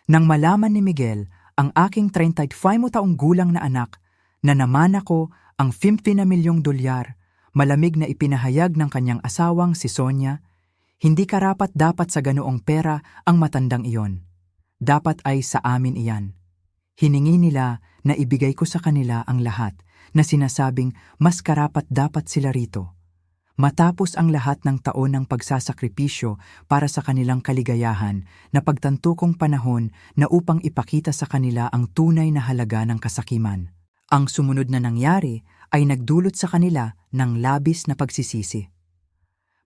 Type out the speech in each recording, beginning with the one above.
Nang malaman ni Miguel, ang aking 35 taong gulang na anak, na naman ako ang 50 na milyong dolyar, malamig na ipinahayag ng kanyang asawang si Sonia, hindi karapat-dapat sa ganoong pera ang matandang iyon. Dapat ay sa amin iyan. Hiningi nila na ibigay ko sa kanila ang lahat na sinasabing mas karapat-dapat sila rito. Matapos ang lahat ng taon ng pagsasakripisyo para sa kanilang kaligayahan, napagtanto kong panahon na upang ipakita sa kanila ang tunay na halaga ng kasakiman. Ang sumunod na nangyari ay nagdulot sa kanila ng labis na pagsisisi.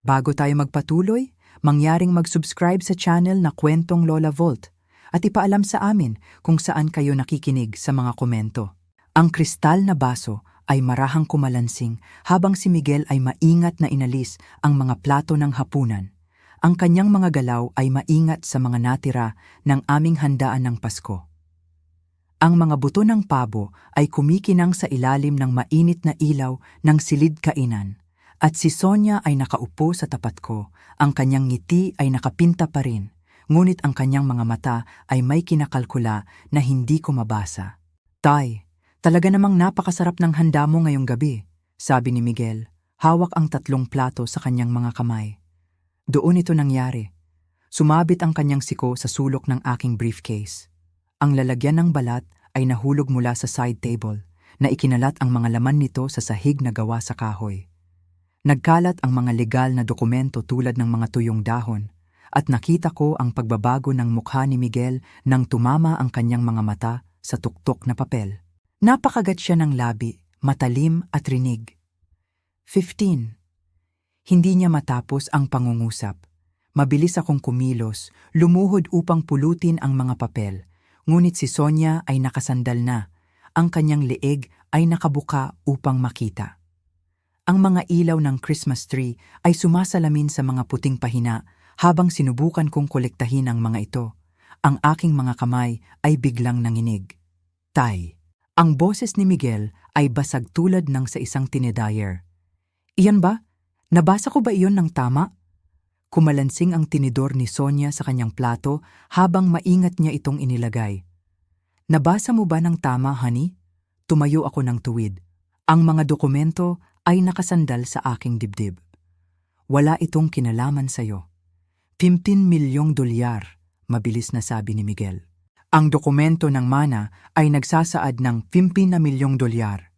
Bago tayo magpatuloy, mangyaring mag-subscribe sa channel na Kwentong Lola Volt at ipaalam sa amin kung saan kayo nakikinig sa mga komento. Ang kristal na baso ay marahang kumalansing habang si Miguel ay maingat na inalis ang mga plato ng hapunan. Ang kanyang mga galaw ay maingat sa mga natira ng aming handaan ng Pasko. Ang mga buto ng pabo ay kumikinang sa ilalim ng mainit na ilaw ng silid kainan. At si Sonia ay nakaupo sa tapat ko, ang kanyang ngiti ay nakapinta pa rin, ngunit ang kanyang mga mata ay may kinakalkula na hindi ko mabasa. "Tay, talaga namang napakasarap ng handa mo ngayong gabi," sabi ni Miguel, hawak ang 3 plato sa kanyang mga kamay. Doon ito nangyari. Sumabit ang kanyang siko sa sulok ng aking briefcase. Ang lalagyan ng balat ay nahulog mula sa side table, na ikinalat ang mga laman nito sa sahig na gawa sa kahoy. Nagkalat ang mga legal na dokumento tulad ng mga tuyong dahon, at nakita ko ang pagbabago ng mukha ni Miguel nang tumama ang kanyang mga mata sa tuktok na papel. Napakagat siya ng labi, matalim at rinig. 15. Hindi niya matapos ang pangungusap. Mabilis akong kumilos, lumuhod upang pulutin ang mga papel. Ngunit si Sonia ay nakasandal na. Ang kanyang leeg ay nakabuka upang makita. Ang mga ilaw ng Christmas tree ay sumasalamin sa mga puting pahina habang sinubukan kong kolektahin ang mga ito. Ang aking mga kamay ay biglang nanginig. "Tay." Ang boses ni Miguel ay basag tulad ng sa isang tinedyer. "Iyan ba? Nabasa ko ba iyon ng tama?" Kumalansing ang tinidor ni Sonia sa kanyang plato habang maingat niya itong inilagay. "Nabasa mo ba ng tama, honey?" Tumayo ako ng tuwid. Ang mga dokumento ay nakasandal sa aking dibdib. "Wala itong kinalaman sa'yo. 15 milyong dolyar, mabilis na sabi ni Miguel. Ang dokumento ng mana ay nagsasaad ng 15 na milyong dolyar.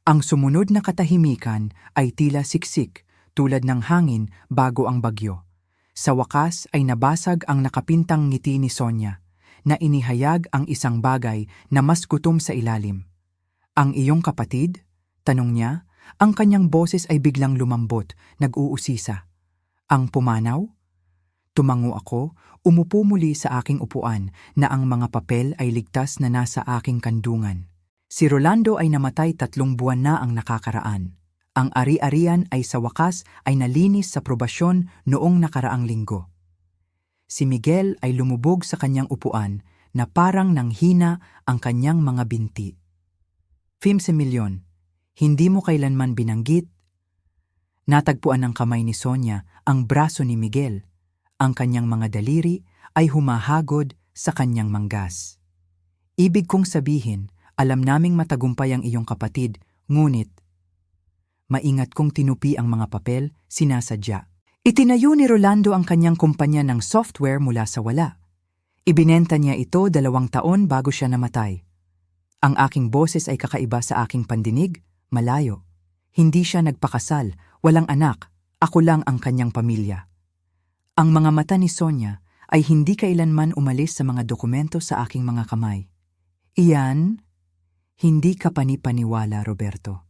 Ang sumunod na katahimikan ay tila siksik tulad ng hangin bago ang bagyo. Sa wakas ay nabasag ang nakapintang ngiti ni Sonia, na inihayag ang isang bagay na mas gutom sa ilalim. "Ang iyong kapatid?" tanong niya. Ang kanyang boses ay biglang lumambot, nag-uusisa. "Ang pumanaw?" Tumango ako, umupo muli sa aking upuan na ang mga papel ay ligtas na nasa aking kandungan. Si Rolando ay namatay 3 buwan na ang nakakaraan. Ang ari-arian ay sa wakas ay nalinis sa probasyon noong nakaraang linggo. Si Miguel ay lumubog sa kanyang upuan na parang nanghina ang kanyang mga binti. 15 milyon, hindi mo kailanman binanggit. Natagpuan ng kamay ni Sonia ang braso ni Miguel. Ang kanyang mga daliri ay humahagod sa kanyang manggas. "Ibig kong sabihin, alam naming matagumpay ang iyong kapatid, ngunit..." Maingat kong tinupi ang mga papel, sinasadya. Itinayo ni Rolando ang kanyang kumpanya ng software mula sa wala. Ibinenta niya ito 2 taon bago siya namatay. Ang aking boses ay kakaiba sa aking pandinig, malayo. Hindi siya nagpakasal, walang anak, ako lang ang kanyang pamilya. Ang mga mata ni Sonia ay hindi kailanman umalis sa mga dokumento sa aking mga kamay. "Iyan, hindi ka panipaniwala, Roberto.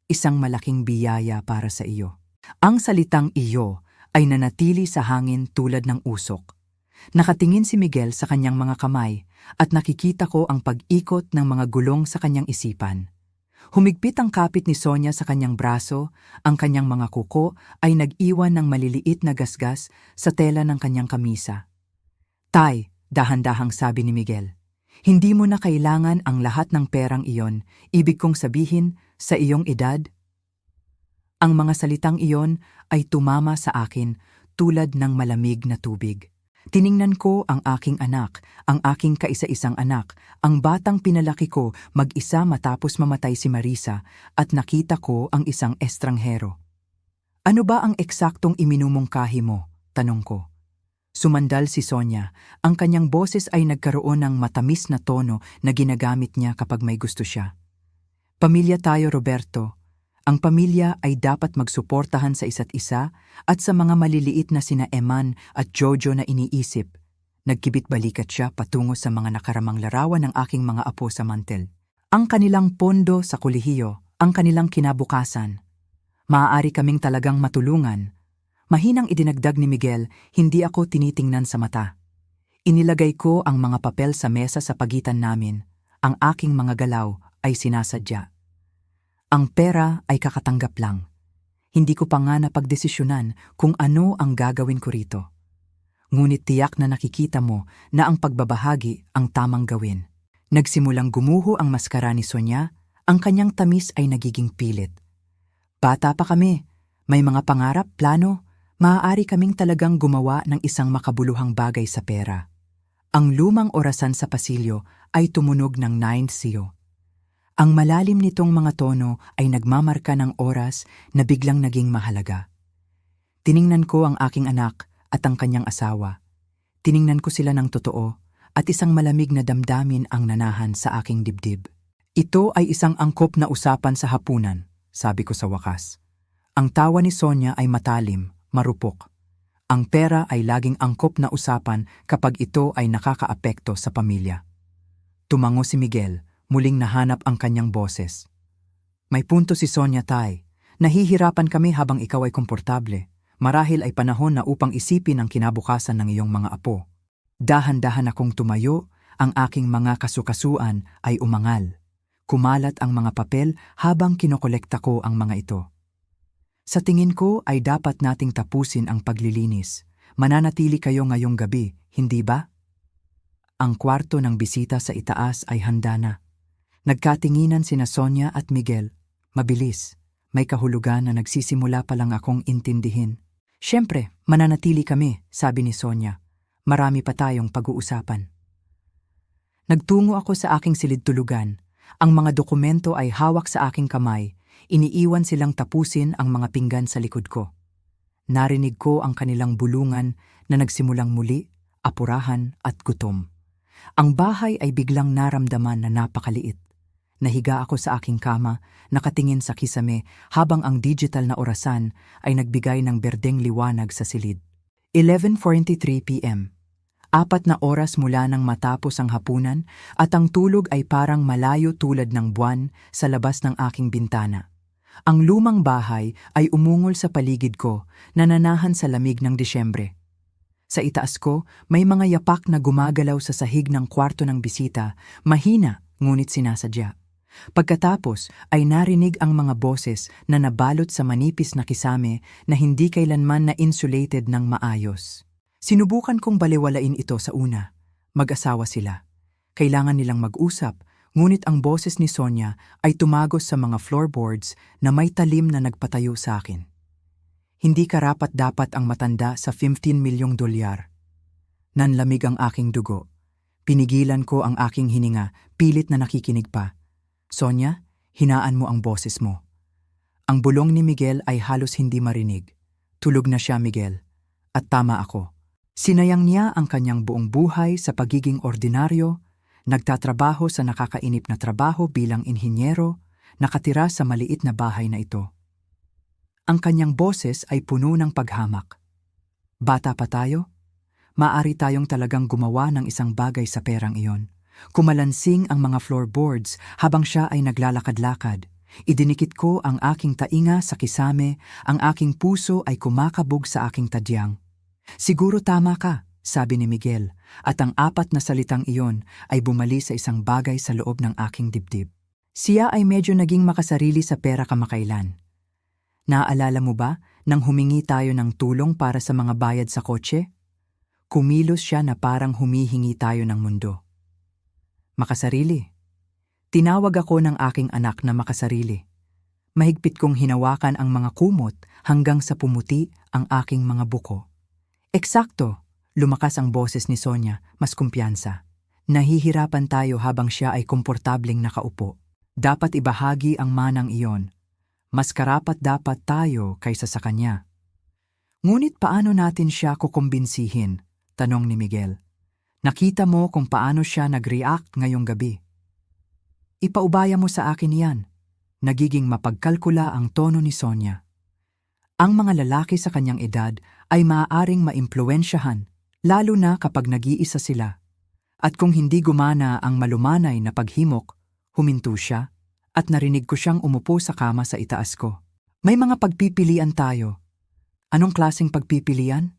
Isang malaking biyaya para sa iyo." Ang salitang "iyo" ay nanatili sa hangin tulad ng usok. Nakatingin si Miguel sa kanyang mga kamay at nakikita ko ang pag-ikot ng mga gulong sa kanyang isipan. Humigpit ang kapit ni Sonia sa kanyang braso, ang kanyang mga kuko ay nag-iwan ng maliliit na gasgas sa tela ng kanyang kamisa. "Tay," dahan-dahang sabi ni Miguel, "hindi mo na kailangan ang lahat ng perang iyon, ibig kong sabihin, sa iyong edad." Ang mga salitang iyon ay tumama sa akin tulad ng malamig na tubig. Tiningnan ko ang aking anak, ang aking kaisa-isang anak, ang batang pinalaki ko mag-isa matapos mamatay si Marisa at nakita ko ang isang estranghero. Ano ba ang eksaktong iminumungkahi mo? Tanong ko. Sumandal si Sonia. Ang kanyang boses ay nagkaroon ng matamis na tono na ginagamit niya kapag may gusto siya. Pamilya tayo, Roberto. Ang pamilya ay dapat magsuportahan sa isa't isa at sa mga maliliit na sina Eman at Jojo na iniisip. Nagkibit-balikat siya patungo sa mga nakaramang larawan ng aking mga apo sa mantel. Ang kanilang pondo sa kolehiyo, ang kanilang kinabukasan. Maaari kaming talagang matulungan. Mahinang idinagdag ni Miguel, hindi ako tinitingnan sa mata. Inilagay ko ang mga papel sa mesa sa pagitan namin. Ang aking mga galaw ay sinasadya. Ang pera ay kakatanggap lang. Hindi ko pa nga napagdesisyonan kung ano ang gagawin ko rito. Ngunit tiyak na nakikita mo na ang pagbabahagi ang tamang gawin. Nagsimulang gumuho ang maskara ni Sonia, ang kanyang tamis ay nagiging pilit. Bata pa kami, may mga pangarap, plano, maaari kaming talagang gumawa ng isang makabuluhang bagay sa pera. Ang lumang orasan sa pasilyo ay tumunog ng 9 siyo. Ang malalim nitong mga tono ay nagmamarka ng oras na biglang naging mahalaga. Tiningnan ko ang aking anak at ang kanyang asawa. Tiningnan ko sila ng totoo at isang malamig na damdamin ang nanahan sa aking dibdib. Ito ay isang angkop na usapan sa hapunan, sabi ko sa wakas. Ang tawa ni Sonia ay matalim, marupok. Ang pera ay laging angkop na usapan kapag ito ay nakakaapekto sa pamilya. Tumango si Miguel, muling nahanap ang kanyang boses. May punto si Sonia, tay. Nahihirapan kami habang ikaw ay komportable. Marahil ay panahon na upang isipin ang kinabukasan ng iyong mga apo. Dahan-dahan akong tumayo, ang aking mga kasukasuan ay umangal. Kumalat ang mga papel habang kinokolekta ko ang mga ito. Sa tingin ko ay dapat nating tapusin ang paglilinis. Mananatili kayo ngayong gabi, hindi ba? Ang kwarto ng bisita sa itaas ay handa na. Nagkatinginan sina Sonia at Miguel. Mabilis, may kahulugan na nagsisimula pa lang akong intindihin. Siyempre, mananatili kami, sabi ni Sonia. Marami pa tayong pag-uusapan. Nagtungo ako sa aking silid-tulugan. Ang mga dokumento ay hawak sa aking kamay. Iniiwan silang tapusin ang mga pinggan sa likod ko. Narinig ko ang kanilang bulungan na nagsimulang muli, apurahan at gutom. Ang bahay ay biglang naramdaman na napakaliit. Nahiga ako sa aking kama, nakatingin sa kisame habang ang digital na orasan ay nagbigay ng berdeng liwanag sa silid. 11:43 p.m. 4 na oras mula nang matapos ang hapunan at ang tulog ay parang malayo tulad ng buwan sa labas ng aking bintana. Ang lumang bahay ay umungol sa paligid ko, nananahan sa lamig ng Disyembre. Sa itaas ko, may mga yapak na gumagalaw sa sahig ng kwarto ng bisita, mahina ngunit sinasadya. Pagkatapos ay narinig ang mga boses na nabalot sa manipis na kisame na hindi kailanman na insulated ng maayos. Sinubukan kong balewalain ito sa una. Mag-asawa sila. Kailangan nilang mag-usap, ngunit ang boses ni Sonia ay tumagos sa mga floorboards na may talim na nagpatayo sa akin. Hindi karapat-dapat ang matanda sa 15 milyong dolyar. Nanlamig ang aking dugo. Pinigilan ko ang aking hininga, pilit na nakikinig pa. Sonia, hinaan mo ang boses mo. Ang bulong ni Miguel ay halos hindi marinig. Tulog na siya, Miguel. At tama ako. Sinayang niya ang kanyang buong buhay sa pagiging ordinaryo, nagtatrabaho sa nakakainip na trabaho bilang inhinyero, nakatira sa maliit na bahay na ito. Ang kanyang boses ay puno ng paghamak. Bata pa tayo? Maaari tayong talagang gumawa ng isang bagay sa perang iyon. Kumalansing ang mga floorboards habang siya ay naglalakad-lakad. Idinikit ko ang aking tainga sa kisame, ang aking puso ay kumakabog sa aking tadyang. Siguro tama ka, sabi ni Miguel, at ang 4 na salitang iyon ay bumali sa isang bagay sa loob ng aking dibdib. Siya ay medyo naging makasarili sa pera kamakailan. Naaalala mo ba nang humingi tayo ng tulong para sa mga bayad sa kotse? Kumilos siya na parang humihingi tayo ng mundo. Makasarili. Tinawag ako ng aking anak na makasarili. Mahigpit kong hinawakan ang mga kumot hanggang sa pumuti ang aking mga buko. Eksakto, Lumakas ang boses ni Sonia, mas kumpiyansa. Nahihirapan tayo habang siya ay komportabling nakaupo. Dapat ibahagi ang manang iyon. Mas karapat-dapat tayo kaysa sa kanya. Ngunit paano natin siya kukumbinsihin? Tanong ni Miguel. Nakita mo kung paano siya nag-react ngayong gabi. Ipaubaya mo sa akin yan. Nagiging mapagkalkula ang tono ni Sonia. Ang mga lalaki sa kanyang edad ay maaaring maimpluwensyahan, lalo na kapag nag-iisa sila. At kung hindi gumana ang malumanay na paghimok, huminto siya at narinig ko siyang umupo sa kama sa itaas ko. May mga pagpipilian tayo. Anong klaseng pagpipilian?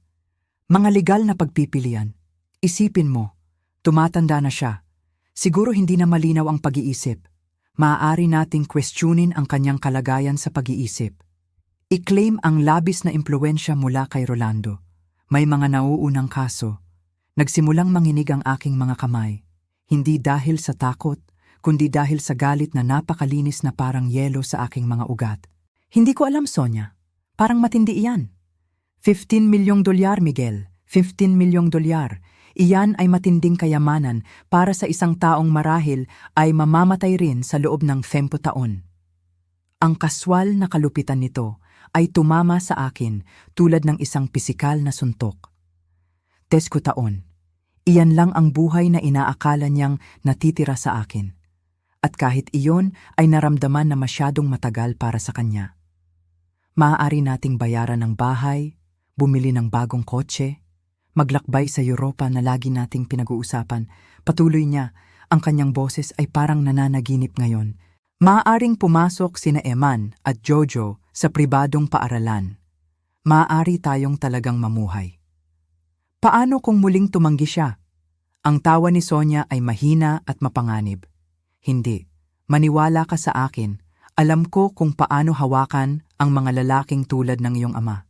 Mga legal na pagpipilian. Isipin mo, tumatanda na siya. Siguro hindi na malinaw ang pag-iisip. Maaari nating questionin ang kanyang kalagayan sa pag-iisip. I-claim ang labis na impluwensya mula kay Rolando. May mga nauunang kaso. Nagsimulang manginig ang aking mga kamay. Hindi dahil sa takot, kundi dahil sa galit na napakalinis na parang yelo sa aking mga ugat. Hindi ko alam, Sonia. Parang matindi iyan. 15 milyong dolyar, Miguel. 15 milyong dolyar. Iyan ay matinding kayamanan para sa isang taong marahil ay mamamatay rin sa loob ng 10 taon. Ang kaswal na kalupitan nito ay tumama sa akin tulad ng isang pisikal na suntok. 10 taon. Iyan lang ang buhay na inaakala niyang natitira sa akin. At kahit iyon ay naramdaman na masyadong matagal para sa kanya. Maaari nating bayaran ng bahay, bumili ng bagong kotse, maglakbay sa Europa na lagi nating pinag-uusapan. Patuloy niya, ang kanyang boses ay parang nananaginip ngayon. Maaaring pumasok sina Eman at Jojo sa pribadong paaralan. Maaari tayong talagang mamuhay. Paano kung muling tumanggi siya? Ang tawa ni Sonia ay mahina at mapanganib. Hindi, maniwala ka sa akin. Alam ko kung paano hawakan ang mga lalaking tulad ng iyong ama.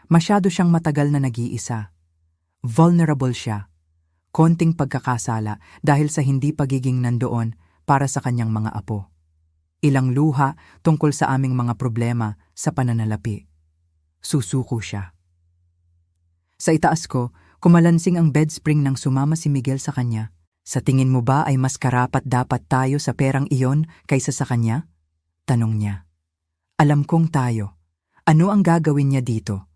Masyado siyang matagal na nag-iisa. Vulnerable siya. Konting pagkakasala dahil sa hindi pagiging nandoon para sa kanyang mga apo. Ilang luha tungkol sa aming mga problema sa pananalapi. Susuko siya. Sa itaas ko, kumalansing ang bedspring nang sumama si Miguel sa kanya. Sa tingin mo ba ay mas karapat-dapat tayo sa perang iyon kaysa sa kanya? Tanong niya. Alam kong tayo. Ano ang gagawin niya dito?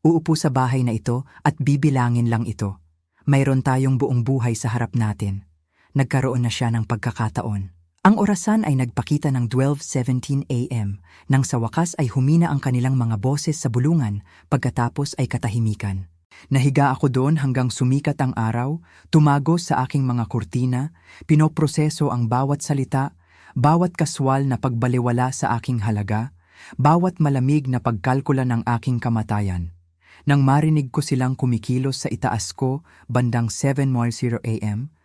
Uupo sa bahay na ito at bibilangin lang ito. Mayroon tayong buong buhay sa harap natin. Nagkaroon na siya ng pagkakataon. Ang orasan ay nagpakita ng 12:17 a.m. nang sa wakas ay humina ang kanilang mga boses sa bulungan pagkatapos ay katahimikan. Nahiga ako doon hanggang sumikat ang araw, tumagos sa aking mga kurtina, pinoproseso ang bawat salita, bawat kaswal na pagbaliwala sa aking halaga, bawat malamig na pagkalkula ng aking kamatayan. Nang marinig ko silang kumikilos sa itaas ko bandang 7:00 a.m.,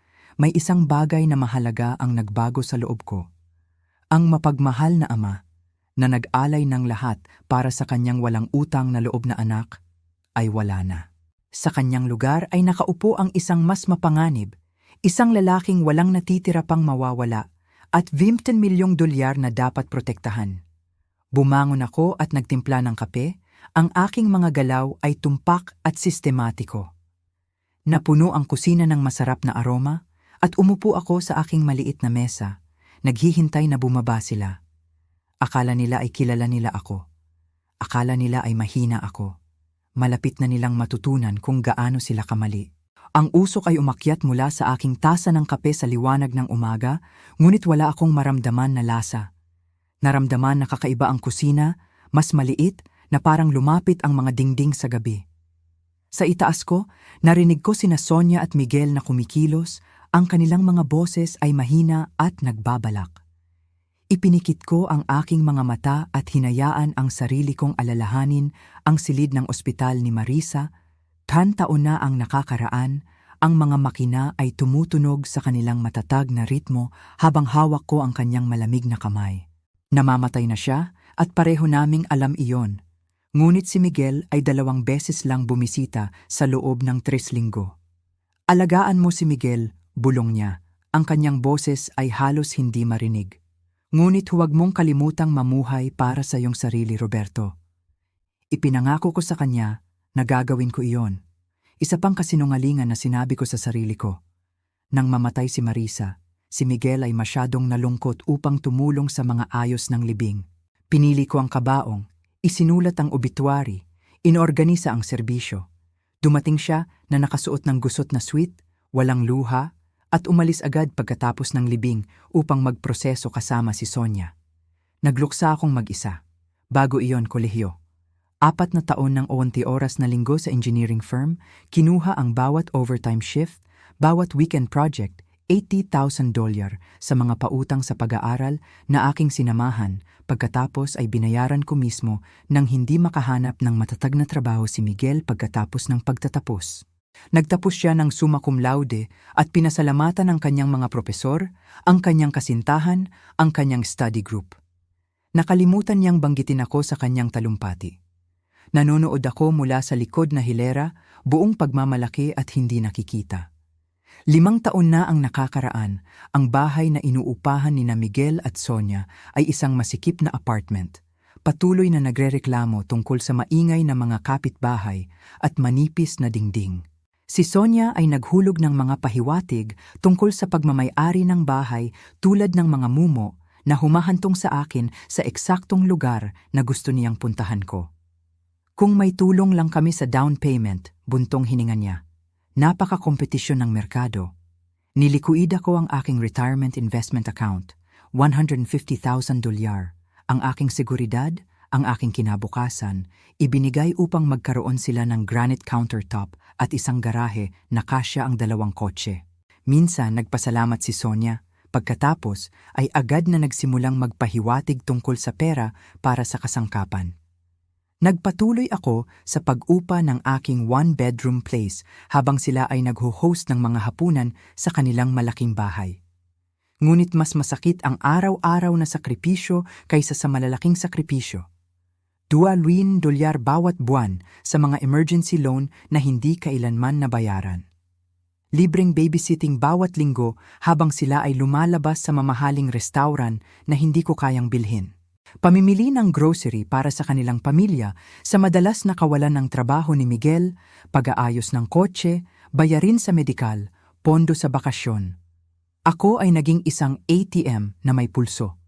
may isang bagay na mahalaga ang nagbago sa loob ko. Ang mapagmahal na ama, na nag-alay ng lahat para sa kanyang walang utang na loob na anak, ay wala na. Sa kanyang lugar ay nakaupo ang isang mas mapanganib, isang lalaking walang natitira pang mawawala, at 15 milyong dolyar na dapat protektahan. Bumangon ako at nagtimpla ng kape, ang aking mga galaw ay tumpak at sistematiko. Napuno ang kusina ng masarap na aroma, at umupo ako sa aking maliit na mesa, naghihintay na bumaba sila. Akala nila ay kilala nila ako. Akala nila ay mahina ako. Malapit na nilang matutunan kung gaano sila kamali. Ang usok ay umakyat mula sa aking tasa ng kape sa liwanag ng umaga, ngunit wala akong maramdaman na lasa. Naramdaman na kakaiba ang kusina, mas maliit, na parang lumapit ang mga dingding sa gabi. Sa itaas ko, narinig ko sina Sonia at Miguel na kumikilos, ang kanilang mga boses ay mahina at nagbabalak. Ipinikit ko ang aking mga mata at hinayaan ang sarili kong alalahanin ang silid ng ospital ni Marisa. 10 taon na ang nakakaraan, ang mga makina ay tumutunog sa kanilang matatag na ritmo habang hawak ko ang kanyang malamig na kamay. Namamatay na siya at pareho naming alam iyon. Ngunit si Miguel ay 2 beses lang bumisita sa loob ng 3 linggo. Alagaan mo si Miguel, bulong niya. Ang kanyang boses ay halos hindi marinig. Ngunit huwag mong kalimutang mamuhay para sa iyong sarili, Roberto. Ipinangako ko sa kanya na gagawin ko iyon. Isa pang kasinungalingan na sinabi ko sa sarili ko. Nang mamatay si Marisa, si Miguel ay masyadong nalungkot upang tumulong sa mga ayos ng libing. Pinili ko ang kabaong, isinulat ang obituary, inorganisa ang serbisyo. Dumating siya na nakasuot ng gusot na suit, walang luha, at umalis agad pagkatapos ng libing upang magproseso kasama si Sonia. Nagluksa akong mag-isa. Bago iyon, kolehiyo. 4 na taon ng 20 oras na linggo sa engineering firm, kinuha ang bawat overtime shift, bawat weekend project, $80,000 sa mga pautang sa pag-aaral na aking sinamahan, pagkatapos ay binayaran ko mismo nang hindi makahanap ng matatag na trabaho si Miguel pagkatapos ng pagtatapos. Nagtapos siya ng summa cum laude at pinasalamatan ng kanyang mga propesor, ang kanyang kasintahan, ang kanyang study group. Nakalimutan niyang banggitin ako sa kanyang talumpati. Nanonood ako mula sa likod na hilera, buong pagmamalaki at hindi nakikita. 5 taon na ang nakakaraan, ang bahay na inuupahan ni Miguel at Sonia ay isang masikip na apartment. Patuloy na nagrereklamo tungkol sa maingay na mga kapitbahay at manipis na dingding. Si Sonia ay naghulog ng mga pahiwatig tungkol sa pagmamay-ari ng bahay tulad ng mga mumo na humahantong sa akin sa eksaktong lugar na gusto niyang puntahan ko. Kung may tulong lang kami sa down payment, buntong hininga niya. Napaka-kompetisyon ng merkado. Nilikuida ko ang aking retirement investment account, $150,000. Ang aking seguridad, ang aking kinabukasan, ibinigay upang magkaroon sila ng granite countertop at isang garahe na kasya ang 2 kotse. Minsan nagpasalamat si Sonia, pagkatapos ay agad na nagsimulang magpahiwatig tungkol sa pera para sa kasangkapan. Nagpatuloy ako sa pag-upa ng aking 1-bedroom place habang sila ay nagho-host ng mga hapunan sa kanilang malaking bahay. Ngunit mas masakit ang araw-araw na sakripisyo kaysa sa malalaking sakripisyo. $2,000 bawat buwan sa mga emergency loan na hindi kailanman nabayaran. Libreng babysitting bawat linggo habang sila ay lumalabas sa mamahaling restaurant na hindi ko kayang bilhin. Pamimili ng grocery para sa kanilang pamilya sa madalas na kawalan ng trabaho ni Miguel, pag-aayos ng kotse, bayarin sa medikal, pondo sa bakasyon. Ako ay naging isang ATM na may pulso.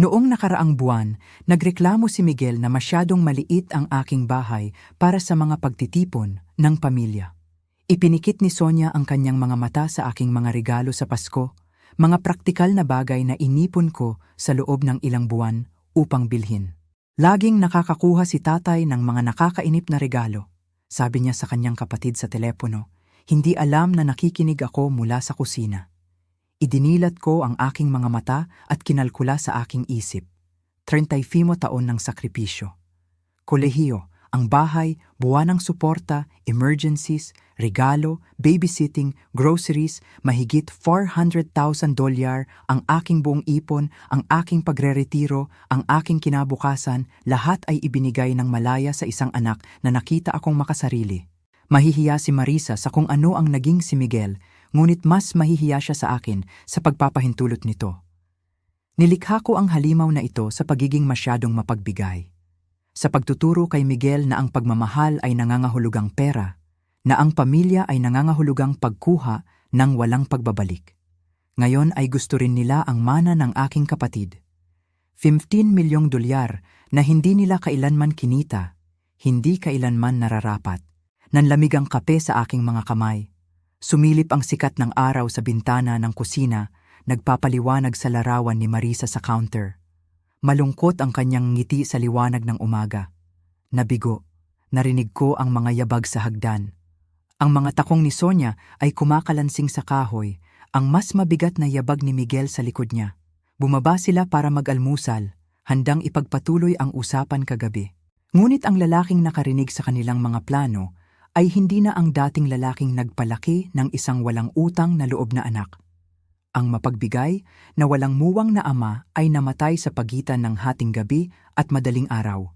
Noong nakaraang buwan, nagreklamo si Miguel na masyadong maliit ang aking bahay para sa mga pagtitipon ng pamilya. Ipinikit ni Sonia ang kanyang mga mata sa aking mga regalo sa Pasko, mga praktikal na bagay na inipon ko sa loob ng ilang buwan upang bilhin. Laging nakakakuha si tatay ng mga nakakainip na regalo. Sabi niya sa kanyang kapatid sa telepono, hindi alam na nakikinig ako mula sa kusina. Idinilat ko ang aking mga mata at kinalkula sa aking isip. 35 taon ng sakripisyo. Kolehiyo, ang bahay, buwanang suporta, emergencies, regalo, babysitting, groceries, mahigit $400,000 ang aking buong ipon, ang aking pagreretiro, ang aking kinabukasan, lahat ay ibinigay ng malaya sa isang anak na nakita akong makasarili. Mahihiya si Marisa sa kung ano ang naging si Miguel, ngunit mas mahihiya siya sa akin sa pagpapahintulot nito. Nilikha ko ang halimaw na ito sa pagiging masyadong mapagbigay. Sa pagtuturo kay Miguel na ang pagmamahal ay nangangahulugang pera, na ang pamilya ay nangangahulugang pagkuha ng walang pagbabalik. Ngayon ay gusto rin nila ang mana ng aking kapatid. $15 milyong na hindi nila kailanman kinita, hindi kailanman nararapat. Nanlamig ang kape sa aking mga kamay. Sumilip ang sikat ng araw sa bintana ng kusina, nagpapaliwanag sa larawan ni Marisa sa counter. Malungkot ang kanyang ngiti sa liwanag ng umaga. Nabigo, narinig ko ang mga yabag sa hagdan. Ang mga takong ni Sonia ay kumakalansing sa kahoy, ang mas mabigat na yabag ni Miguel sa likod niya. Bumaba sila para mag-almusal, handang ipagpatuloy ang usapan kagabi. Ngunit ang lalaking nakarinig sa kanilang mga plano ay hindi na ang dating lalaking nagpalaki ng isang walang utang na loob na anak. Ang mapagbigay na walang muwang na ama ay namatay sa pagitan ng hating gabi at madaling araw.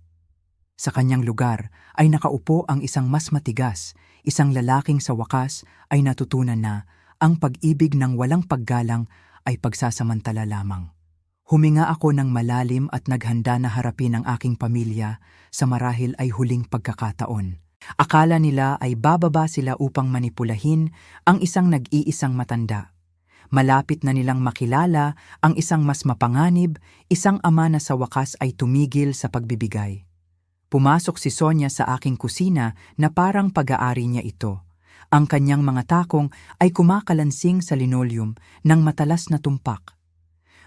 Sa kanyang lugar ay nakaupo ang isang mas matigas, isang lalaking sa wakas ay natutunan na ang pag-ibig ng walang paggalang ay pagsasamantala lamang. Huminga ako ng malalim at naghanda na harapin ang aking pamilya sa marahil ay huling pagkakataon. Akala nila ay bababa sila upang manipulahin ang isang nag-iisang matanda. Malapit na nilang makilala ang isang mas mapanganib, isang ama na sa wakas ay tumigil sa pagbibigay. Pumasok si Sonia sa aking kusina na parang pag-aari niya ito. Ang kanyang mga takong ay kumakalansing sa linoleum ng matalas na tumpak.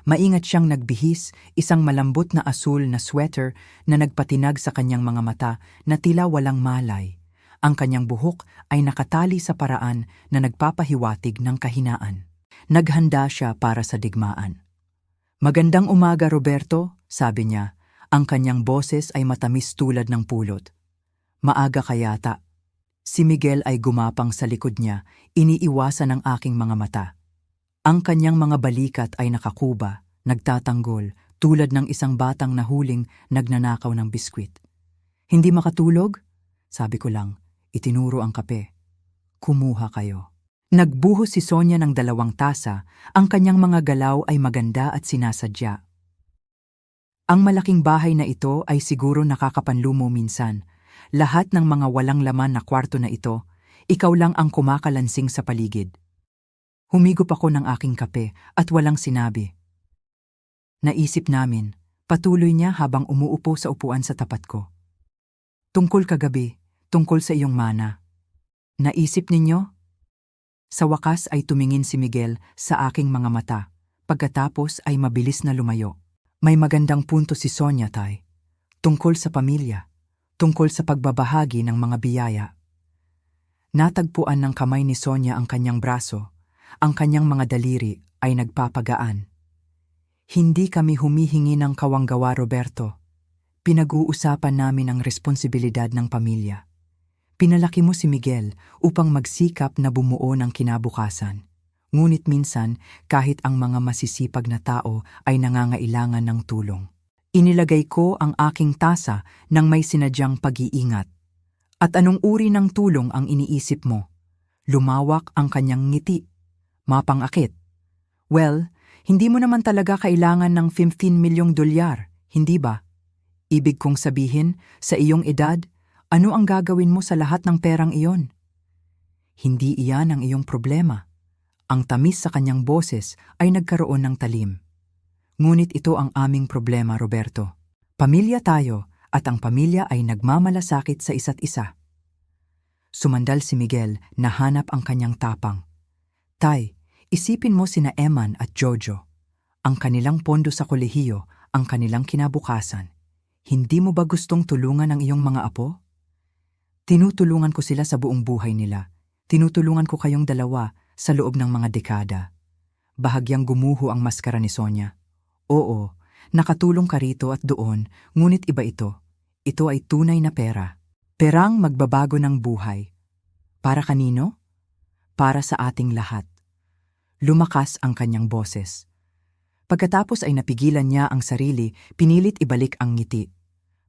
Maingat siyang nagbihis, isang malambot na asul na sweater na nagpatinag sa kanyang mga mata na tila walang malay. Ang kanyang buhok ay nakatali sa paraan na nagpapahiwatig ng kahinaan. Naghanda siya para sa digmaan. "Magandang umaga, Roberto," sabi niya. Ang kanyang boses ay matamis tulad ng pulot. "Maaga ka yata." Si Miguel ay gumapang sa likod niya, iniiwasan ang aking mga mata. Ang kanyang mga balikat ay nakakuba, nagtatanggol, tulad ng isang batang nahuling nagnanakaw ng biskwit. "Hindi makatulog?" Sabi ko lang, itinuro ang kape. "Kumuha kayo." Nagbuhos si Sonia ng 2 tasa, ang kanyang mga galaw ay maganda at sinasadya. Ang malaking bahay na ito ay siguro nakakapanlumo minsan. Lahat ng mga walang laman na kwarto na ito, ikaw lang ang kumakalansing sa paligid. Humigop ako ng aking kape at walang sinabi. "Naisip namin," patuloy niya habang umuupo sa upuan sa tapat ko. "Tungkol kagabi, tungkol sa iyong mana. Naisip ninyo?" Sa wakas ay tumingin si Miguel sa aking mga mata, pagkatapos ay mabilis na lumayo. "May magandang punto si Sonia, Tay. Tungkol sa pamilya, tungkol sa pagbabahagi ng mga biyaya." Natagpuan ng kamay ni Sonia ang kanyang braso, ang kanyang mga daliri ay nagpapagaan. "Hindi kami humihingi ng kawanggawa, Roberto. Pinag-uusapan namin ang responsibilidad ng pamilya. Pinalaki mo si Miguel upang magsikap na bumuo ng kinabukasan. Ngunit minsan, kahit ang mga masisipag na tao ay nangangailangan ng tulong. Inilagay ko ang aking tasa ng may sinadyang pag-iingat. At anong uri ng tulong ang iniisip mo?" Lumawak ang kanyang ngiti. Mapangakit. "Well, hindi mo naman talaga kailangan ng 15 milyong dolyar, hindi ba? Ibig kong sabihin, sa iyong edad, ano ang gagawin mo sa lahat ng perang iyon?" Hindi iyan ang iyong problema. Ang tamis sa kanyang boses ay nagkaroon ng talim. "Ngunit ito ang aming problema, Roberto. Pamilya tayo at ang pamilya ay nagmamalasakit sa isa't isa." Sumandal si Miguel na hanap ang kanyang tapang. "Tay, isipin mo sina Eman at Jojo. Ang kanilang pondo sa kolehiyo, ang kanilang kinabukasan. Hindi mo ba gustong tulungan ang iyong mga apo?" "Tinutulungan ko sila sa buong buhay nila. Tinutulungan ko kayong dalawa sa loob ng mga dekada." Bahagyang gumuho ang maskara ni Sonia. "Oo, nakatulong ka rito at doon, ngunit iba ito. Ito ay tunay na pera. Perang magbabago ng buhay. Para kanino? Para sa ating lahat." Lumakas ang kanyang boses. Pagkatapos ay napigilan niya ang sarili, pinilit ibalik ang ngiti.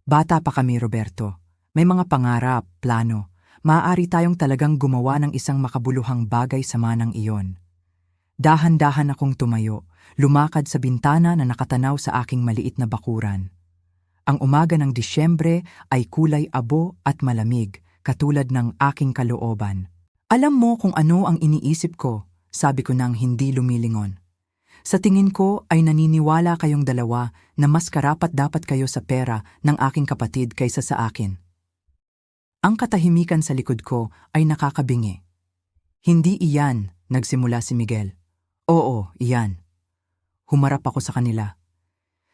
"Bata pa kami, Roberto. May mga pangarap, plano. Maaari tayong talagang gumawa ng isang makabuluhang bagay sa manang iyon." Dahan-dahan akong tumayo, lumakad sa bintana na nakatanaw sa aking maliit na bakuran. Ang umaga ng Disyembre ay kulay abo at malamig, katulad ng aking kalooban. "Alam mo kung ano ang iniisip ko," sabi ko nang hindi lumilingon. "Sa tingin ko ay naniniwala kayong dalawa na mas karapat-dapat kayo sa pera ng aking kapatid kaysa sa akin." Ang katahimikan sa likod ko ay nakakabingi. "Hindi iyan," nagsimula si Miguel. "Oo, iyan." Humarap ako sa kanila.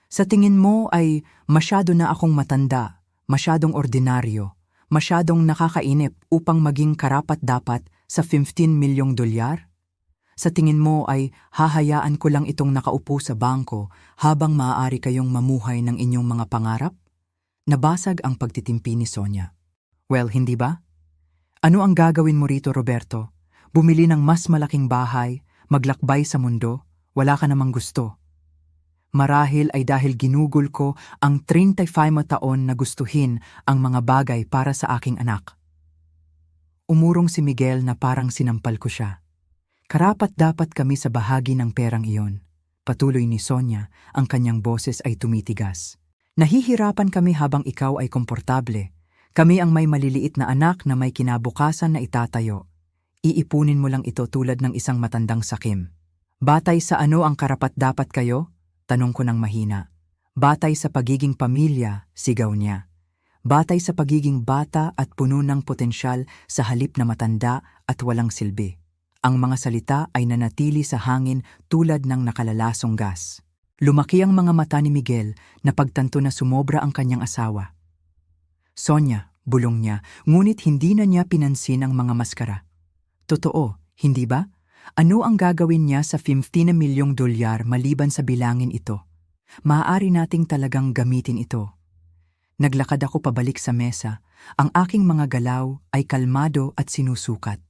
"Sa tingin mo ay masyado na akong matanda, masyadong ordinaryo, masyadong nakakainip upang maging karapat-dapat sa 15 milyong dolyar? Sa tingin mo ay hahayaan ko lang itong nakaupo sa bangko habang maaari kayong mamuhay ng inyong mga pangarap?" Nabasag ang pagtitimpi ni Sonia. "Well, hindi ba? Ano ang gagawin mo rito, Roberto? Bumili ng mas malaking bahay, maglakbay sa mundo, wala ka namang gusto. Marahil ay dahil ginugol ko ang 35 na taon na gustuhin ang mga bagay para sa aking anak." Umurong si Miguel na parang sinampal ko siya. "Karapat-dapat kami sa bahagi ng perang iyon." Patuloy ni Sonia, ang kanyang boses ay tumitigas. "Nahihirapan kami habang ikaw ay komportable. Kami ang may maliliit na anak na may kinabukasan na itatayo. Iipunin mo lang ito tulad ng isang matandang sakim. Batay sa ano ang karapat-dapat kayo? Tanong ko ng mahina. Batay sa pagiging pamilya, sigaw niya. Batay sa pagiging bata at puno ng potensyal sa halip na matanda at walang silbi. Ang mga salita ay nanatili sa hangin tulad ng nakalalasong gas. Lumaki ang mga mata ni Miguel na pagtanto na sumobra ang kanyang asawa. Sonia, bulong niya, ngunit hindi na niya pinansin ang mga maskara. Totoo, hindi ba? Ano ang gagawin niya sa 15 na milyong dolyar maliban sa bilangin ito? Maaari nating talagang gamitin ito. Naglakad ako pabalik sa mesa. Ang aking mga galaw ay kalmado at sinusukat.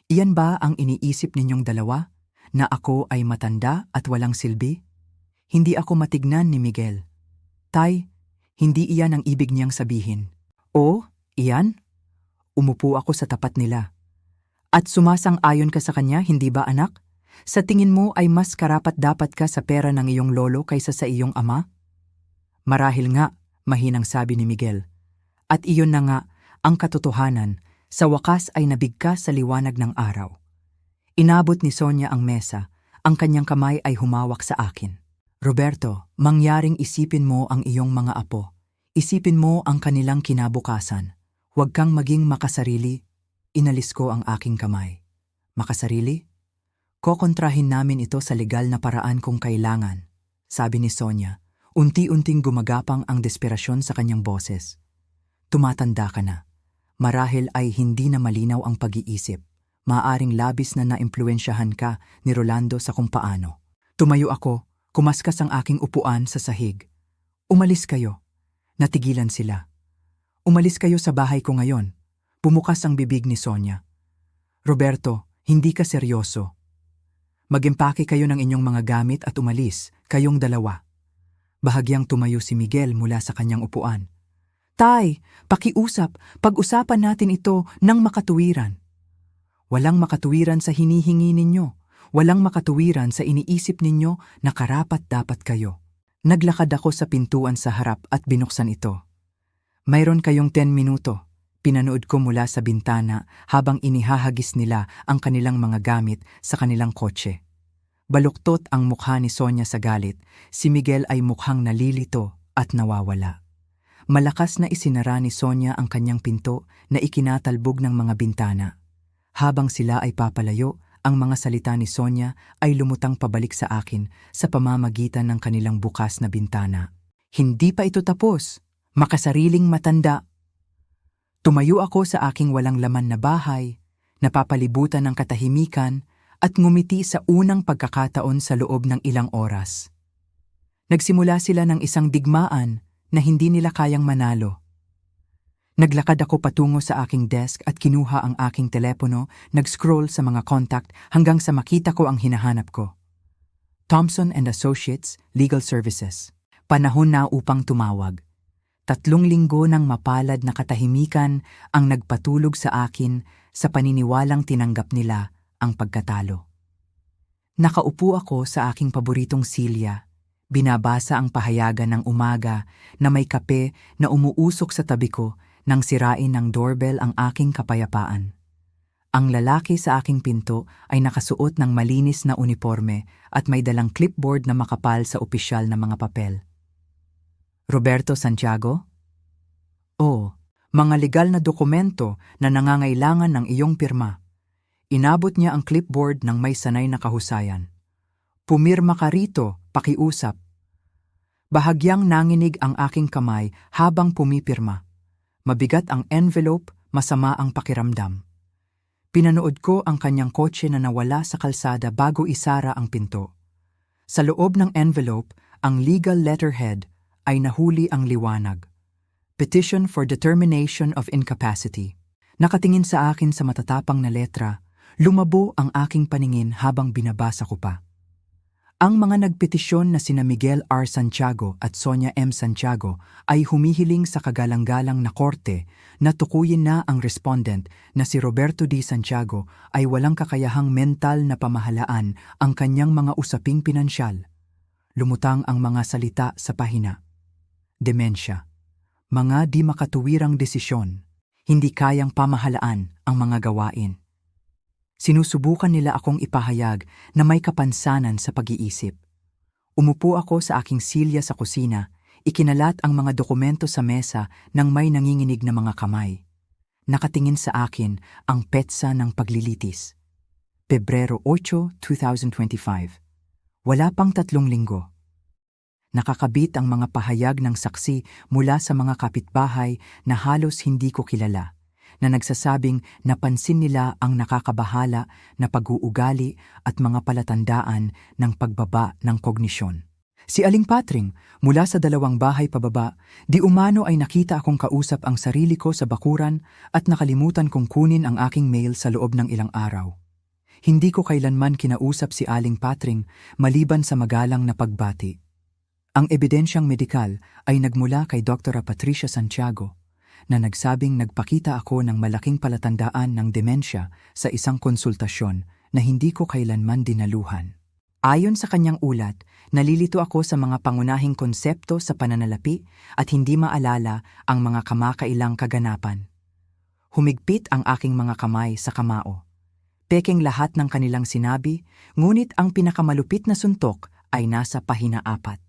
Iyan ba ang iniisip ninyong dalawa? Na ako ay matanda at walang silbi? Hindi ako matignan ni Miguel. Tay, hindi iyan ang ibig niyang sabihin. O, iyan? Umupo ako sa tapat nila. At sumasang-ayon ka sa kanya, hindi ba anak? Sa tingin mo ay mas karapat-dapat ka sa pera ng iyong lolo kaysa sa iyong ama? Marahil nga, mahinang sabi ni Miguel. At iyon na nga, ang katotohanan, sa wakas ay nabigkas sa liwanag ng araw. Inabot ni Sonia ang mesa, ang kanyang kamay ay humawak sa akin. Roberto, mangyaring isipin mo ang iyong mga apo. Isipin mo ang kanilang kinabukasan. Huwag kang maging makasarili. Inalis ko ang aking kamay. Makasarili? Kokontrahin namin ito sa legal na paraan kung kailangan, sabi ni Sonia. Unti-unting gumagapang ang desperasyon sa kanyang boses. Tumatanda ka na. Marahil ay hindi na malinaw ang pag-iisip. Maaring labis na naimpluwensyahan ka ni Rolando sa kung paano. Tumayo ako, kumaskas ang aking upuan sa sahig. Umalis kayo. Natigilan sila. Umalis kayo sa bahay ko ngayon. Bumukas ang bibig ni Sonia. Roberto, hindi ka seryoso. Mag-impake kayo ng inyong mga gamit at umalis, kayong dalawa. Bahagyang tumayo si Miguel mula sa kanyang upuan. Tay, pakiusap, pag-usapan natin ito ng makatuwiran. Walang makatuwiran sa hinihingi ninyo. Walang makatuwiran sa iniisip ninyo na karapat-dapat kayo. Naglakad ako sa pintuan sa harap at binuksan ito. Mayroon kayong 10 minuto. Pinanood ko mula sa bintana habang inihahagis nila ang kanilang mga gamit sa kanilang kotse. Baluktot ang mukha ni Sonia sa galit. Si Miguel ay mukhang nalilito at nawawala. Malakas na isinara ni Sonia ang kanyang pinto na ikinatalbog ng mga bintana. Habang sila ay papalayo, ang mga salita ni Sonia ay lumutang pabalik sa akin sa pamamagitan ng kanilang bukas na bintana. Hindi pa ito tapos. Makasariling matanda. Tumayo ako sa aking walang laman na bahay, napapalibutan ng katahimikan at ngumiti sa unang pagkakataon sa loob ng ilang oras. Nagsimula sila ng isang digmaan na hindi nila kayang manalo. Naglakad ako patungo sa aking desk at kinuha ang aking telepono, nag-scroll sa mga contact hanggang sa makita ko ang hinahanap ko. Thompson and Associates, Legal Services. Panahon na upang tumawag. 3 linggo ng mapalad na katahimikan ang nagpatulog sa akin sa paniniwalang tinanggap nila ang pagkatalo. Nakaupo ako sa aking paboritong silya, binabasa ang pahayagan ng umaga na may kape na umuusok sa tabi ko nang sirain ng doorbell ang aking kapayapaan. Ang lalaki sa aking pinto ay nakasuot ng malinis na uniforme at may dalang clipboard na makapal sa opisyal na mga papel. Roberto Santiago? Oo, mga legal na dokumento na nangangailangan ng iyong pirma. Inabot niya ang clipboard ng may sanay na kahusayan. Pumirma ka rito, pakiusap. Bahagyang nanginig ang aking kamay habang pumipirma. Mabigat ang envelope, masama ang pakiramdam. Pinanood ko ang kanyang kotse na nawala sa kalsada bago isara ang pinto. Sa loob ng envelope, ang legal letterhead ay nahuli ang liwanag. Petition for Determination of Incapacity. Nakatingin sa akin sa matatapang na letra, lumabo ang aking paningin habang binabasa ko pa. Ang mga nagpetisyon na sina Miguel R. Santiago at Sonia M. Santiago ay humihiling sa kagalang-galang na korte na tukuyin na ang respondent na si Roberto D. Santiago ay walang kakayahang mental na pamahalaan ang kanyang mga usaping pinansyal. Lumutang ang mga salita sa pahina. Demensya. Mga di makatuwirang desisyon, hindi kayang pamahalaan ang mga gawain. Sinusubukan nila akong ipahayag na may kapansanan sa pag-iisip. Umupo ako sa aking silya sa kusina, ikinalat ang mga dokumento sa mesa nang may nanginginig na mga kamay. Nakatingin sa akin ang petsa ng paglilitis. Pebrero 8, 2025. Wala pang 3 linggo. Nakakabit ang mga pahayag ng saksi mula sa mga kapitbahay na halos hindi ko kilala, na nagsasabing napansin nila ang nakakabahala na pag-uugali at mga palatandaan ng pagbaba ng kognisyon. Si Aling Patring, mula sa 2 bahay pababa, di umano ay nakita akong kausap ang sarili ko sa bakuran at nakalimutan kong kunin ang aking mail sa loob ng ilang araw. Hindi ko kailanman kinausap si Aling Patring maliban sa magalang na pagbati. Ang ebidensyang medikal ay nagmula kay Dr. Patricia Santiago, na nagsabing nagpakita ako ng malaking palatandaan ng demensya sa isang konsultasyon na hindi ko kailanman dinaluhan. Ayon sa kanyang ulat, nalilito ako sa mga pangunahing konsepto sa pananalapi at hindi maalala ang mga kamakailang kaganapan. Humigpit ang aking mga kamay sa kamao. Pekeng lahat ng kanilang sinabi, ngunit ang pinakamalupit na suntok ay nasa pahina 4.